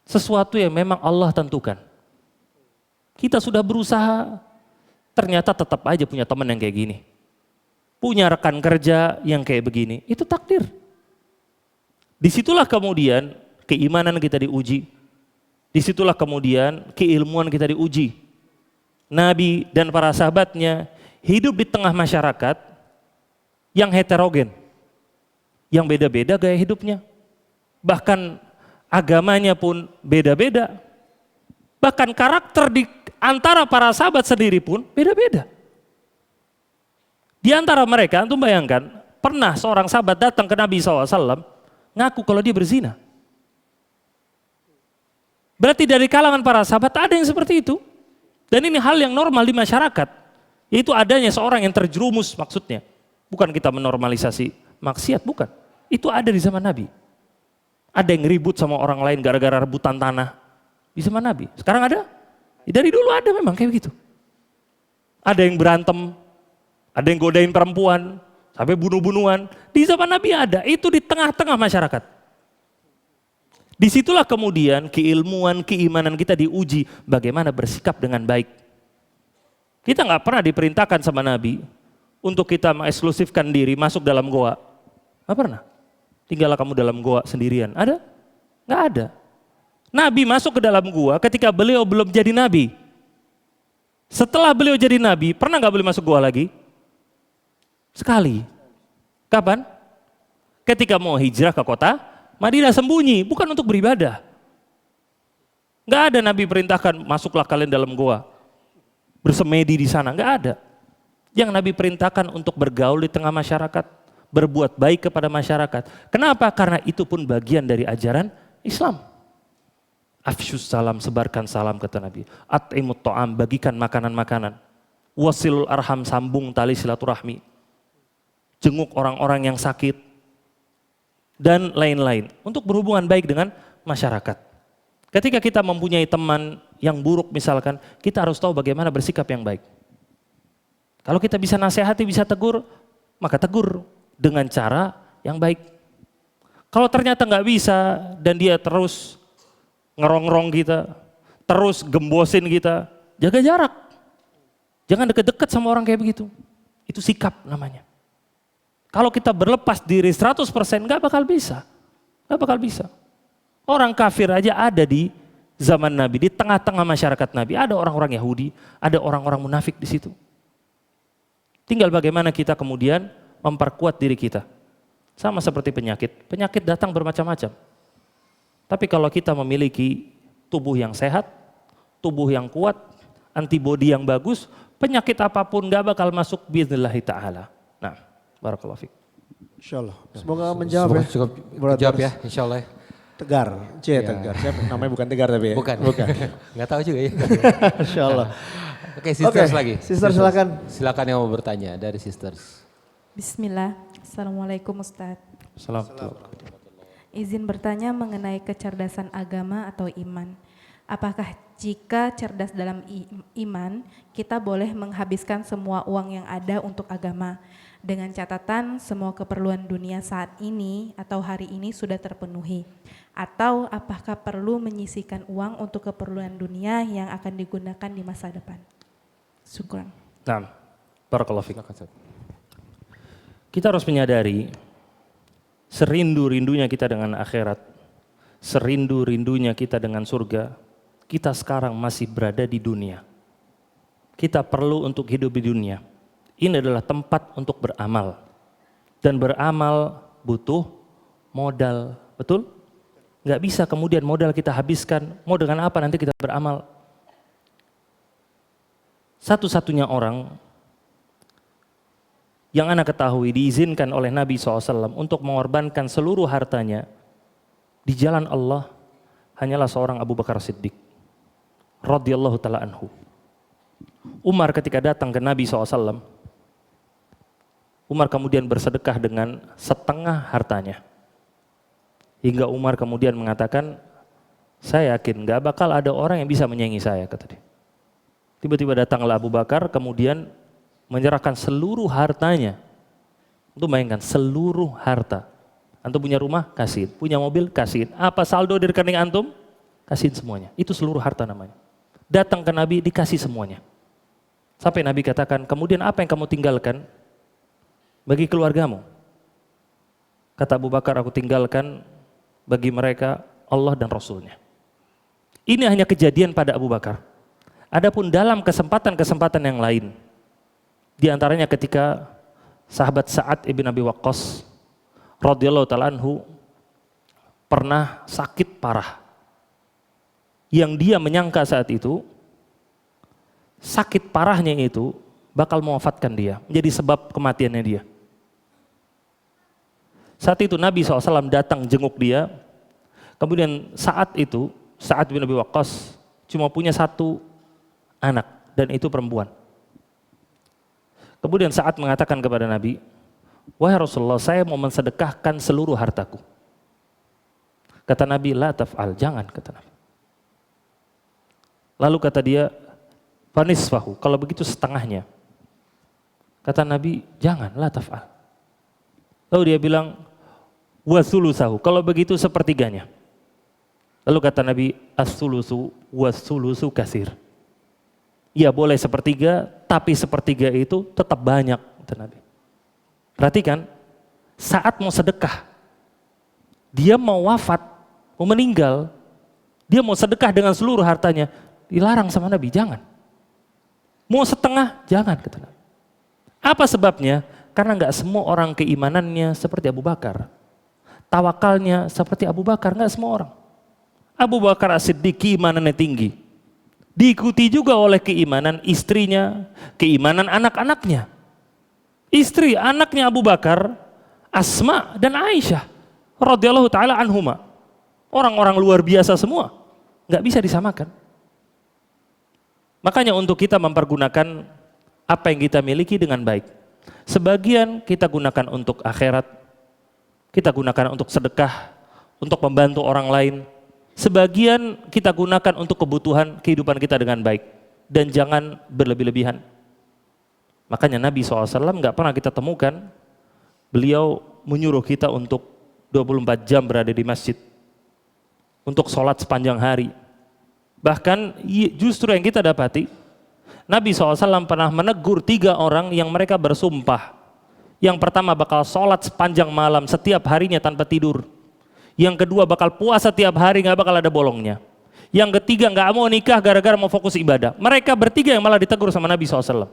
Sesuatu yang memang Allah tentukan. Kita sudah berusaha, ternyata tetap aja punya teman yang kayak gini. Punya rekan kerja yang kayak begini, itu takdir. Disitulah kemudian keimanan kita diuji. Disitulah kemudian keilmuan kita diuji. Nabi dan para sahabatnya hidup di tengah masyarakat yang heterogen, yang beda-beda gaya hidupnya. Bahkan agamanya pun beda-beda. Bahkan karakter di antara para sahabat sendiri pun beda-beda. Di antara mereka, antum bayangkan, pernah seorang sahabat datang ke Nabi SAW, ngaku kalau dia berzina. Berarti dari kalangan para sahabat ada yang seperti itu. Dan ini hal yang normal di masyarakat. Yaitu adanya seorang yang terjerumus maksudnya. Bukan kita menormalisasi maksiat, bukan. Itu ada di zaman Nabi. Ada yang ribut sama orang lain gara-gara rebutan tanah. Di zaman Nabi. Sekarang ada? Ya, dari dulu ada memang kayak begitu. Ada yang berantem, ada yang godain perempuan, sampai bunuh-bunuhan. Di zaman Nabi ada, itu di tengah-tengah masyarakat. Disitulah kemudian keilmuan, keimanan kita diuji bagaimana bersikap dengan baik. Kita nggak pernah diperintahkan sama Nabi untuk kita mengeksklusifkan diri masuk dalam goa. Nggak pernah. Tinggallah kamu dalam goa sendirian. Ada? Nggak ada. Nabi masuk ke dalam gua ketika beliau belum jadi Nabi. Setelah beliau jadi Nabi, pernah nggak boleh masuk gua lagi? Sekali. Kapan? Ketika mau hijrah ke kota Madinah, sembunyi, bukan untuk beribadah. Nggak ada Nabi perintahkan masuklah kalian dalam gua, bersemedi di sana, nggak ada. Yang Nabi perintahkan untuk bergaul di tengah masyarakat, berbuat baik kepada masyarakat. Kenapa? Karena itu pun bagian dari ajaran Islam. Afsyus salam, sebarkan salam kata Nabi. At'imut ta'am, bagikan makanan-makanan. Wasilul arham, sambung tali silaturahmi. Jenguk orang-orang yang sakit. Dan lain-lain. Untuk berhubungan baik dengan masyarakat. Ketika kita mempunyai teman yang buruk misalkan, kita harus tahu bagaimana bersikap yang baik. Kalau kita bisa nasihati, bisa tegur, maka tegur dengan cara yang baik. Kalau ternyata nggak bisa dan dia terus ngerongrong kita, terus gembosin kita, jaga jarak. Jangan deket-deket sama orang kayak begitu. Itu sikap namanya. Kalau kita berlepas diri 100% nggak bakal bisa. Nggak bakal bisa. Orang kafir aja ada di zaman Nabi, di tengah-tengah masyarakat Nabi. Ada orang-orang Yahudi, ada orang-orang munafik di situ. Tinggal bagaimana kita kemudian memperkuat diri kita. Sama seperti penyakit. Penyakit datang bermacam-macam. Tapi kalau kita memiliki tubuh yang sehat, tubuh yang kuat, antibodi yang bagus, penyakit apapun gak bakal masuk biidznillah ta'ala. Nah, barakallahu fiik. Insyaallah. Semoga menjawab ya. Cukup Brothers. jawab ya, insyaallah. Tegar, Tegar. Namanya bukan Tegar tapi ya? Bukan. Nggak tahu juga ya. Insyaallah. Oke, sisters lagi. Sister silakan. Silakan yang mau bertanya dari sisters. Bismillah. Assalamualaikum Ustadz. Assalamualaikum. Izin bertanya mengenai kecerdasan agama atau iman. Apakah jika cerdas dalam iman, kita boleh menghabiskan semua uang yang ada untuk agama? Dengan catatan semua keperluan dunia saat ini atau hari ini sudah terpenuhi. Atau apakah perlu menyisihkan uang untuk keperluan dunia yang akan digunakan di masa depan? Syukran. Nah, barakallahu fiik. Kita harus menyadari serindu-rindunya kita dengan akhirat, serindu-rindunya kita dengan surga, kita sekarang masih berada di dunia. Kita perlu untuk hidup di dunia. Ini adalah tempat untuk beramal. Dan beramal butuh modal, betul? Nggak bisa kemudian modal kita habiskan, mau dengan apa nanti kita beramal. Satu-satunya orang yang anak ketahui diizinkan oleh Nabi SAW untuk mengorbankan seluruh hartanya di jalan Allah hanyalah seorang Abu Bakar Siddiq radhiyallahu ta'ala anhu. Umar ketika datang ke Nabi SAW, Umar kemudian bersedekah dengan setengah hartanya. Hingga Umar kemudian mengatakan, saya yakin gak bakal ada orang yang bisa menyaingi saya, kata dia. Tiba-tiba datanglah Abu Bakar kemudian menyerahkan seluruh hartanya. Untuk bayangkan seluruh harta. Antum punya rumah, kasihin. Punya mobil, kasihin. Apa saldo di rekening antum? Kasihin semuanya. Itu seluruh harta namanya. Datang ke Nabi, dikasih semuanya. Sampai Nabi katakan, kemudian apa yang kamu tinggalkan bagi keluargamu? Kata Abu Bakar, aku tinggalkan bagi mereka Allah dan Rasulnya. Ini hanya kejadian pada Abu Bakar. Adapun dalam kesempatan-kesempatan yang lain, di antaranya ketika sahabat Sa'ad ibn Abi Waqqas radhiyallahu ta'ala anhu pernah sakit parah. Yang dia menyangka saat itu, sakit parahnya itu bakal mewafatkan dia, menjadi sebab kematiannya dia. Saat itu Nabi SAW datang jenguk dia, kemudian saat itu Sa'ad bin Abi Waqqas cuma punya satu anak, dan itu perempuan. Kemudian Sa'ad mengatakan kepada Nabi, "Wahai Rasulullah, saya mau mensedekahkan seluruh hartaku." Kata Nabi, "La taf'al," jangan, kata Nabi. Lalu kata dia, "Fanisfahu," kalau begitu setengahnya. Kata Nabi, "Jangan, la taf'al." Lalu dia bilang, "Wa thulutsahu," kalau begitu sepertiganya. Lalu kata Nabi, "As-thulutsu wa thulutsu katsir." Ya boleh sepertiga, tapi sepertiga itu tetap banyak, kata Nabi. Perhatikan, saat mau sedekah, dia mau wafat, mau meninggal, dia mau sedekah dengan seluruh hartanya, dilarang sama Nabi, jangan. Mau setengah, jangan, kata Nabi. Apa sebabnya? Karena enggak semua orang keimanannya seperti Abu Bakar. Tawakalnya seperti Abu Bakar, enggak semua orang. Abu Bakar As-Siddiq keimanannya tinggi. Diikuti juga oleh keimanan istrinya, keimanan anak-anaknya. Istri, anaknya Abu Bakar, Asma dan Aisyah radhiyallahu taala anhuma. Orang-orang luar biasa semua, nggak bisa disamakan. Makanya untuk kita mempergunakan apa yang kita miliki dengan baik. Sebagian kita gunakan untuk akhirat, kita gunakan untuk sedekah, untuk membantu orang lain. Sebagian kita gunakan untuk kebutuhan kehidupan kita dengan baik. Dan jangan berlebih-lebihan. Makanya Nabi SAW nggak pernah kita temukan beliau menyuruh kita untuk 24 jam berada di masjid. Untuk sholat sepanjang hari. Bahkan justru yang kita dapati, Nabi SAW pernah menegur 3 orang yang mereka bersumpah. Yang pertama bakal sholat sepanjang malam setiap harinya tanpa tidur. Yang kedua bakal puasa tiap hari, nggak bakal ada bolongnya. Yang ketiga nggak mau nikah gara-gara mau fokus ibadah. Mereka bertiga yang malah ditegur sama Nabi SAW.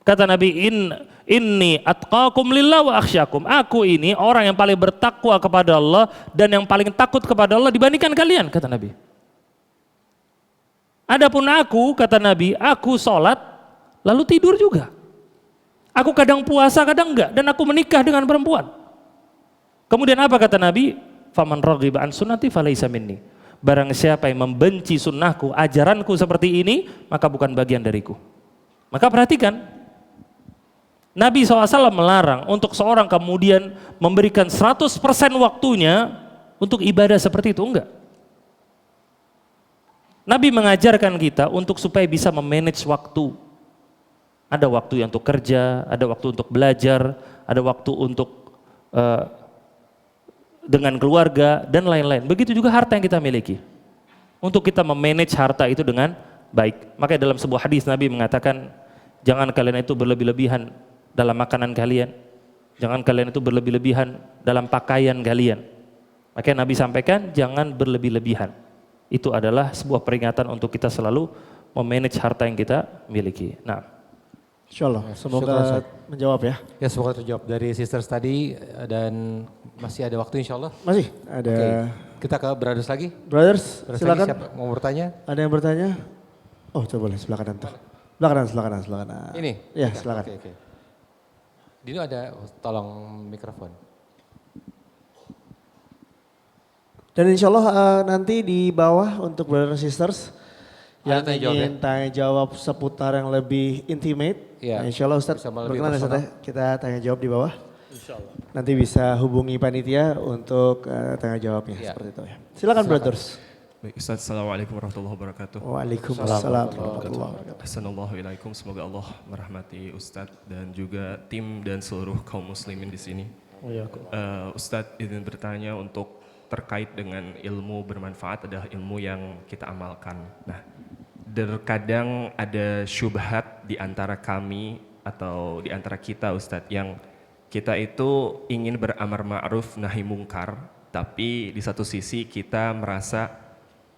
Kata Nabi, inni atqakum lillah wa akhsyakum. Aku ini orang yang paling bertakwa kepada Allah dan yang paling takut kepada Allah dibandingkan kalian, kata Nabi. Adapun aku, kata Nabi, aku sholat lalu tidur juga. Aku kadang puasa, kadang enggak, dan aku menikah dengan perempuan. Kemudian apa kata Nabi? Faman raghiba an sunnati falaysa minni. Barang siapa yang membenci sunnahku, ajaranku seperti ini, maka bukan bagian dariku. Maka perhatikan, Nabi SAW melarang untuk seorang kemudian memberikan 100% waktunya untuk ibadah seperti itu, enggak. Nabi mengajarkan kita untuk supaya bisa memanage waktu. Ada waktu yang untuk kerja, ada waktu untuk belajar, ada waktu untuk dengan keluarga dan lain-lain. Begitu juga harta yang kita miliki. Untuk kita memanage harta itu dengan baik. Makanya dalam sebuah hadis Nabi mengatakan, jangan kalian itu berlebih-lebihan dalam makanan kalian. Jangan kalian itu berlebih-lebihan dalam pakaian kalian. Makanya Nabi sampaikan, jangan berlebih-lebihan. Itu adalah sebuah peringatan untuk kita selalu memanage harta yang kita miliki. Nah, Insyaallah, semoga menjawab ya. Ya semoga terjawab dari sisters tadi dan masih ada waktu insyaallah. Masih ada. Oke, kita ke brothers lagi. Brothers, Brothers silakan. lagi, siapa mau bertanya? Ada yang bertanya? Oh, coba boleh sebelah kanan tuh. Sebelah kanan, sebelah kanan, sebelah kanan. Ini? Ya, silakan. Oke. Dino ada, tolong mikrofon. Dan insya Allah nanti di bawah untuk brothers sisters yang Ada tanya jawab ingin tanya jawab seputar yang lebih intimate. Iya. Nah, insya Allah Ustadz Bisa lebih berkenan ya Ustadz ya, personal. kita tanya jawab di bawah. Nanti bisa hubungi panitia untuk tanya jawabnya Iya. seperti itu ya. Silakan brothers. Baik Ustaz, Assalamualaikum warahmatullahi wabarakatuh. Waalaikumsalam warahmatullahi wabarakatuh. Assalamualaikum, semoga Allah merahmati Ustadz dan juga tim dan seluruh kaum muslimin di sini. Ustadz izin bertanya untuk terkait dengan ilmu bermanfaat adalah ilmu yang kita amalkan. Nah, terkadang ada syubhat di antara kami atau di antara kita Ustadz yang kita itu ingin beramar ma'ruf nahi mungkar, tapi di satu sisi kita merasa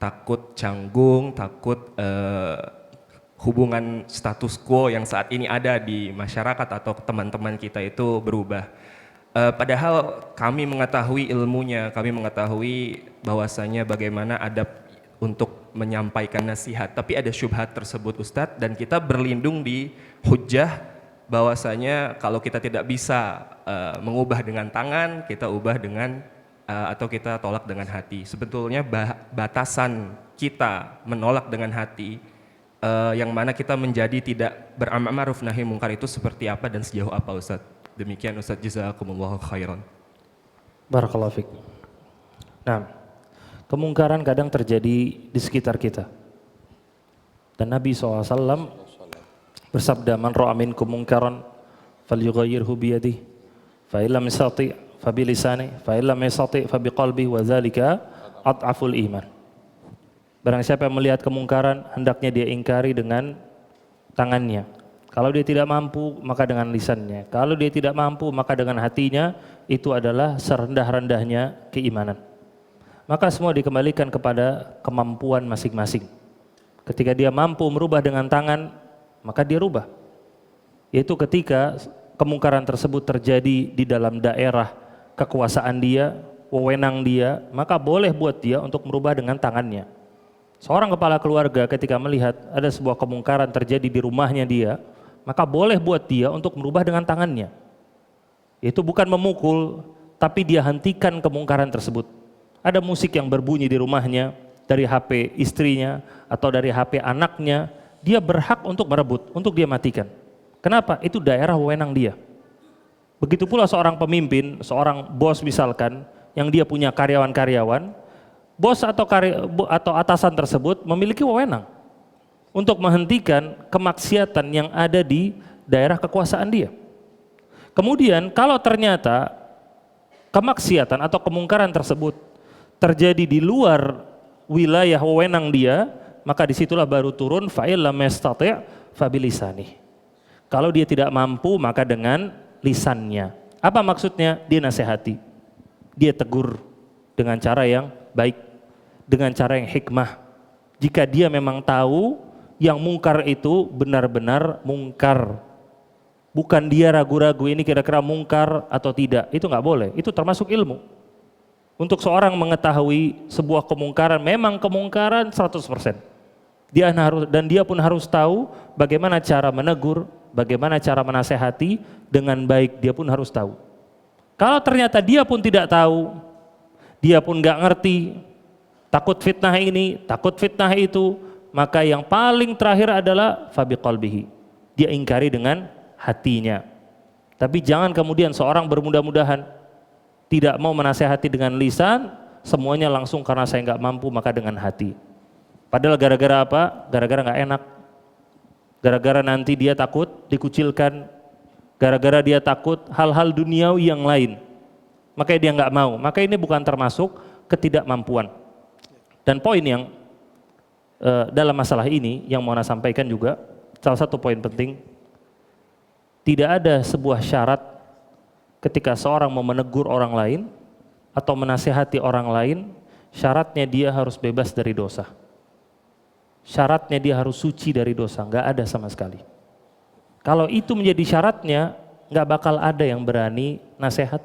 takut canggung, takut hubungan status quo yang saat ini ada di masyarakat atau teman-teman kita itu berubah. Padahal kami mengetahui ilmunya, kami mengetahui bahwasanya bagaimana adab untuk menyampaikan nasihat, tapi ada syubhat tersebut Ustadz, dan kita berlindung di hujjah bahwasanya kalau kita tidak bisa mengubah dengan tangan, kita ubah dengan atau kita tolak dengan hati. Sebetulnya batasan kita menolak dengan hati yang mana kita menjadi tidak beramar ma'ruf nahi mungkar itu seperti apa dan sejauh apa Ustadz? Demikian Ustadz, jazakumullahu khairan. Barakallahu fiik. Nah, kemungkaran kadang terjadi di sekitar kita. Dan Nabi SAW bersabda, man ra'a minkum munkaran falyughayyirhu biyadihi, fa illam yastati' fa bilisanihi, fa illam yastati' fa biqalbihi, wa dzalika ad'aful iman. Barang siapa yang melihat kemungkaran, hendaknya dia ingkari dengan tangannya. Kalau dia tidak mampu, maka dengan lisannya. Kalau dia tidak mampu, maka dengan hatinya. Itu adalah serendah-rendahnya keimanan. Maka semua dikembalikan kepada kemampuan masing-masing. Ketika dia mampu merubah dengan tangan, maka dia rubah. Yaitu ketika kemungkaran tersebut terjadi di dalam daerah kekuasaan dia, wewenang dia, maka boleh buat dia untuk merubah dengan tangannya. Seorang kepala keluarga ketika melihat ada sebuah kemungkaran terjadi di rumahnya dia, maka boleh buat dia untuk merubah dengan tangannya. Itu bukan memukul, tapi dia hentikan kemungkaran tersebut. Ada musik yang berbunyi di rumahnya, dari HP istrinya, atau dari HP anaknya, dia berhak untuk merebut, untuk dia matikan. Kenapa? Itu daerah wewenang dia. Begitu pula seorang pemimpin, seorang bos misalkan, yang dia punya karyawan-karyawan, bos atau atasan tersebut memiliki wewenang untuk menghentikan kemaksiatan yang ada di daerah kekuasaan dia. Kemudian kalau ternyata kemaksiatan atau kemungkaran tersebut terjadi di luar wilayah wewenang dia, maka disitulah baru turun fa'il lam yastati' fa bilisanihi. Kalau dia tidak mampu, maka dengan lisannya. Apa maksudnya? Dia nasihati, dia tegur dengan cara yang baik, dengan cara yang hikmah. Jika dia memang tahu yang mungkar itu benar-benar mungkar, bukan dia ragu-ragu ini kira-kira mungkar atau tidak, itu nggak boleh. Itu termasuk ilmu. Untuk seorang mengetahui sebuah kemungkaran, memang kemungkaran 100%. Dan dia pun harus tahu bagaimana cara menegur, bagaimana cara menasehati dengan baik, dia pun harus tahu. Kalau ternyata dia pun tidak tahu, dia pun nggak ngerti, takut fitnah ini, takut fitnah itu, maka yang paling terakhir adalah fabi qalbihi. Dia ingkari dengan hatinya. Tapi jangan kemudian seorang bermudah-mudahan tidak mau menasehati dengan lisan, semuanya langsung karena saya nggak mampu maka dengan hati. Padahal gara-gara apa? Gara-gara nggak enak. Gara-gara nanti dia takut dikucilkan. Gara-gara dia takut hal-hal duniawi yang lain. Makanya dia nggak mau. Maka ini bukan termasuk ketidakmampuan. Dan poin yang dalam masalah ini yang mau saya sampaikan juga, salah satu poin penting, tidak ada sebuah syarat ketika seorang mau menegur orang lain atau menasihati orang lain, syaratnya dia harus bebas dari dosa. Syaratnya dia harus suci dari dosa, nggak ada sama sekali. Kalau itu menjadi syaratnya, nggak bakal ada yang berani nasihat,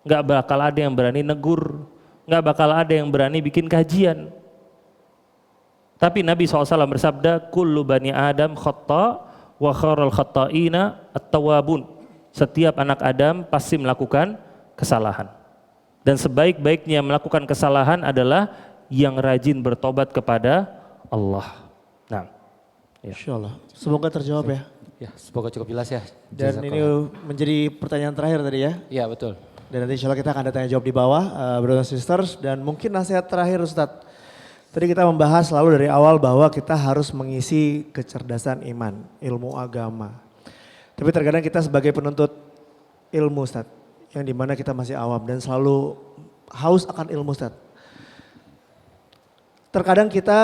nggak bakal ada yang berani negur, nggak bakal ada yang berani bikin kajian. Tapi Nabi SAW bersabda, kullu bani Adam khata' wa khairul khata'ina at-tawwabun. Setiap anak Adam pasti melakukan kesalahan. Dan sebaik-baiknya melakukan kesalahan adalah yang rajin bertobat kepada Allah. Nah, ya. Insyaallah. Semoga terjawab ya. Ya, semoga cukup jelas ya. Dan ini menjadi pertanyaan terakhir tadi ya. Iya, betul. Dan nanti insya Allah kita akan ada tanya jawab di bawah, brothers and sisters. Dan mungkin nasihat terakhir Ustadz. Tadi kita membahas selalu dari awal bahwa kita harus mengisi kecerdasan iman, ilmu agama. Tapi terkadang kita sebagai penuntut ilmu Ustadz, yang dimana kita masih awam dan selalu haus akan ilmu Ustadz. Terkadang kita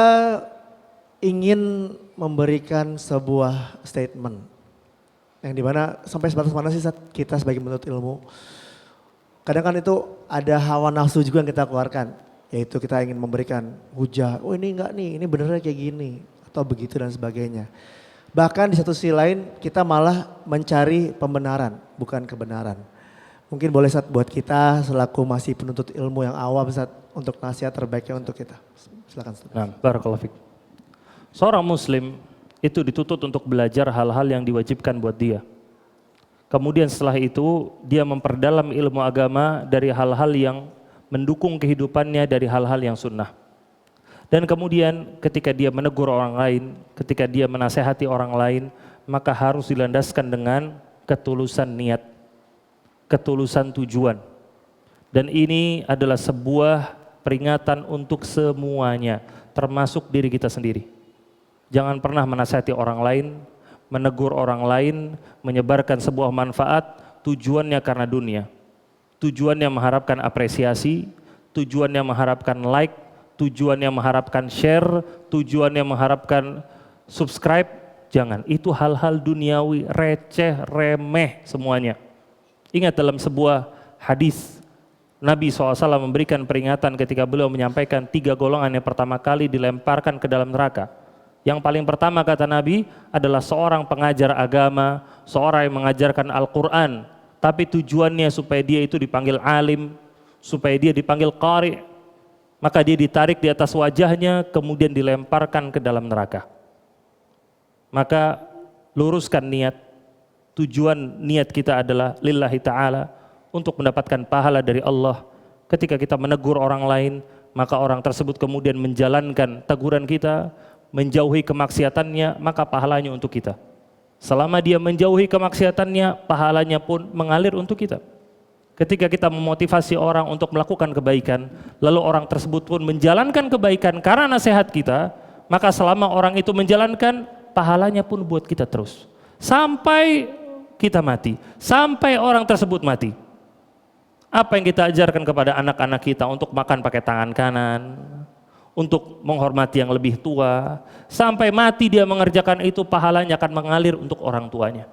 ingin memberikan sebuah statement, yang dimana sampai sebatas mana sih Ustadz kita sebagai penuntut ilmu. Kadang kan itu ada hawa nafsu juga yang kita keluarkan. Yaitu kita ingin memberikan hujah, oh ini enggak nih, ini benernya kayak gini. Atau begitu dan sebagainya. Bahkan di satu sisi lain kita malah mencari pembenaran, bukan kebenaran. Mungkin boleh Ustaz buat kita selaku masih penuntut ilmu yang awam Ustaz, untuk nasihat terbaiknya untuk kita. Silakan Ustaz. Nah, barakallahu fiik. Seorang muslim itu dituntut untuk belajar hal-hal yang diwajibkan buat dia. Kemudian setelah itu dia memperdalam ilmu agama dari hal-hal yang mendukung kehidupannya dari hal-hal yang sunnah. Dan kemudian ketika dia menegur orang lain, ketika dia menasehati orang lain, maka harus dilandaskan dengan ketulusan niat, ketulusan tujuan. Dan ini adalah sebuah peringatan untuk semuanya, termasuk diri kita sendiri. Jangan pernah menasihati orang lain, menegur orang lain, menyebarkan sebuah manfaat, tujuannya karena dunia. Tujuannya mengharapkan apresiasi, tujuannya mengharapkan like, tujuannya mengharapkan share, tujuannya mengharapkan subscribe. Jangan, itu hal-hal duniawi, receh, remeh semuanya. Ingat dalam sebuah hadis, Nabi SAW memberikan peringatan ketika beliau menyampaikan 3 golongan yang pertama kali dilemparkan ke dalam neraka. Yang paling pertama kata Nabi adalah seorang pengajar agama, seorang yang mengajarkan Al-Quran, tapi tujuannya supaya dia itu dipanggil alim, supaya dia dipanggil qari, maka dia ditarik di atas wajahnya kemudian dilemparkan ke dalam neraka. Maka luruskan niat, tujuan niat kita adalah lillahi ta'ala, untuk mendapatkan pahala dari Allah. Ketika kita menegur orang lain, maka orang tersebut kemudian menjalankan teguran kita, menjauhi kemaksiatannya, maka pahalanya untuk kita. Selama dia menjauhi kemaksiatannya, pahalanya pun mengalir untuk kita. Ketika kita memotivasi orang untuk melakukan kebaikan, lalu orang tersebut pun menjalankan kebaikan karena nasihat kita, maka selama orang itu menjalankan, pahalanya pun buat kita terus. Sampai kita mati, sampai orang tersebut mati. Apa yang kita ajarkan kepada anak-anak kita untuk makan pakai tangan kanan, untuk menghormati yang lebih tua, sampai mati dia mengerjakan itu, pahalanya akan mengalir untuk orang tuanya.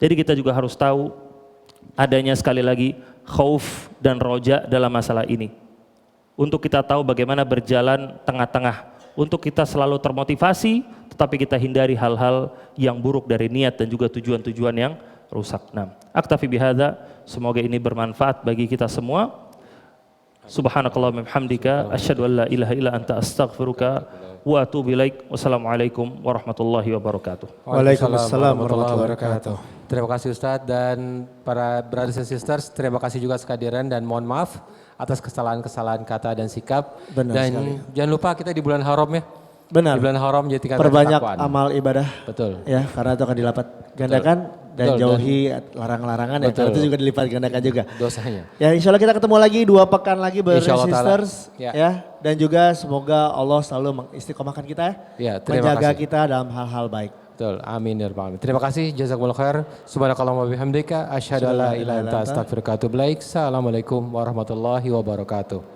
Jadi kita juga harus tahu adanya sekali lagi khauf dan roja dalam masalah ini. Untuk kita tahu bagaimana berjalan tengah-tengah, untuk kita selalu termotivasi, tetapi kita hindari hal-hal yang buruk dari niat dan juga tujuan-tujuan yang rusak. Nah, aktafi bihadza, semoga ini bermanfaat bagi kita semua. Subhanakallahumma hamdika asyhadu an la ilaha illa anta astaghfiruka wa atubu ilaik. Wassalamualaikum warahmatullahi wabarakatuh. Waalaikumsalam warahmatullahi wabarakatuh. Terima kasih Ustadz dan para brothers and sisters, terima kasih juga kehadiran dan mohon maaf atas kesalahan-kesalahan kata dan sikap. Benar dan sekali. Jangan lupa kita di bulan haram ya. Benar. Di bulan haram jadikan Perbanyak ketakwaan. amal ibadah. Betul. Ya, karena itu akan dilipat gandakan dan Betul, jauhi larang-larangan ya. Karena itu juga dilipat gandakan juga. Dosanya. Ya, insya Allah kita ketemu lagi 2 pekan lagi brothers Insya and Allah sisters. ta'ala. Ya. Dan juga semoga Allah selalu mengistiqomahkan kita Ya, terima menjaga kasih. kita dalam hal-hal baik. Betul. Amin ya rabbal alamin. Terima kasih. Jazakumullah khair. Subhanakallahumma wa bihamdika asyhadu an la ilaha illa anta astaghfiruka wa atubu ilaik. Assalamualaikum warahmatullahi wabarakatuh.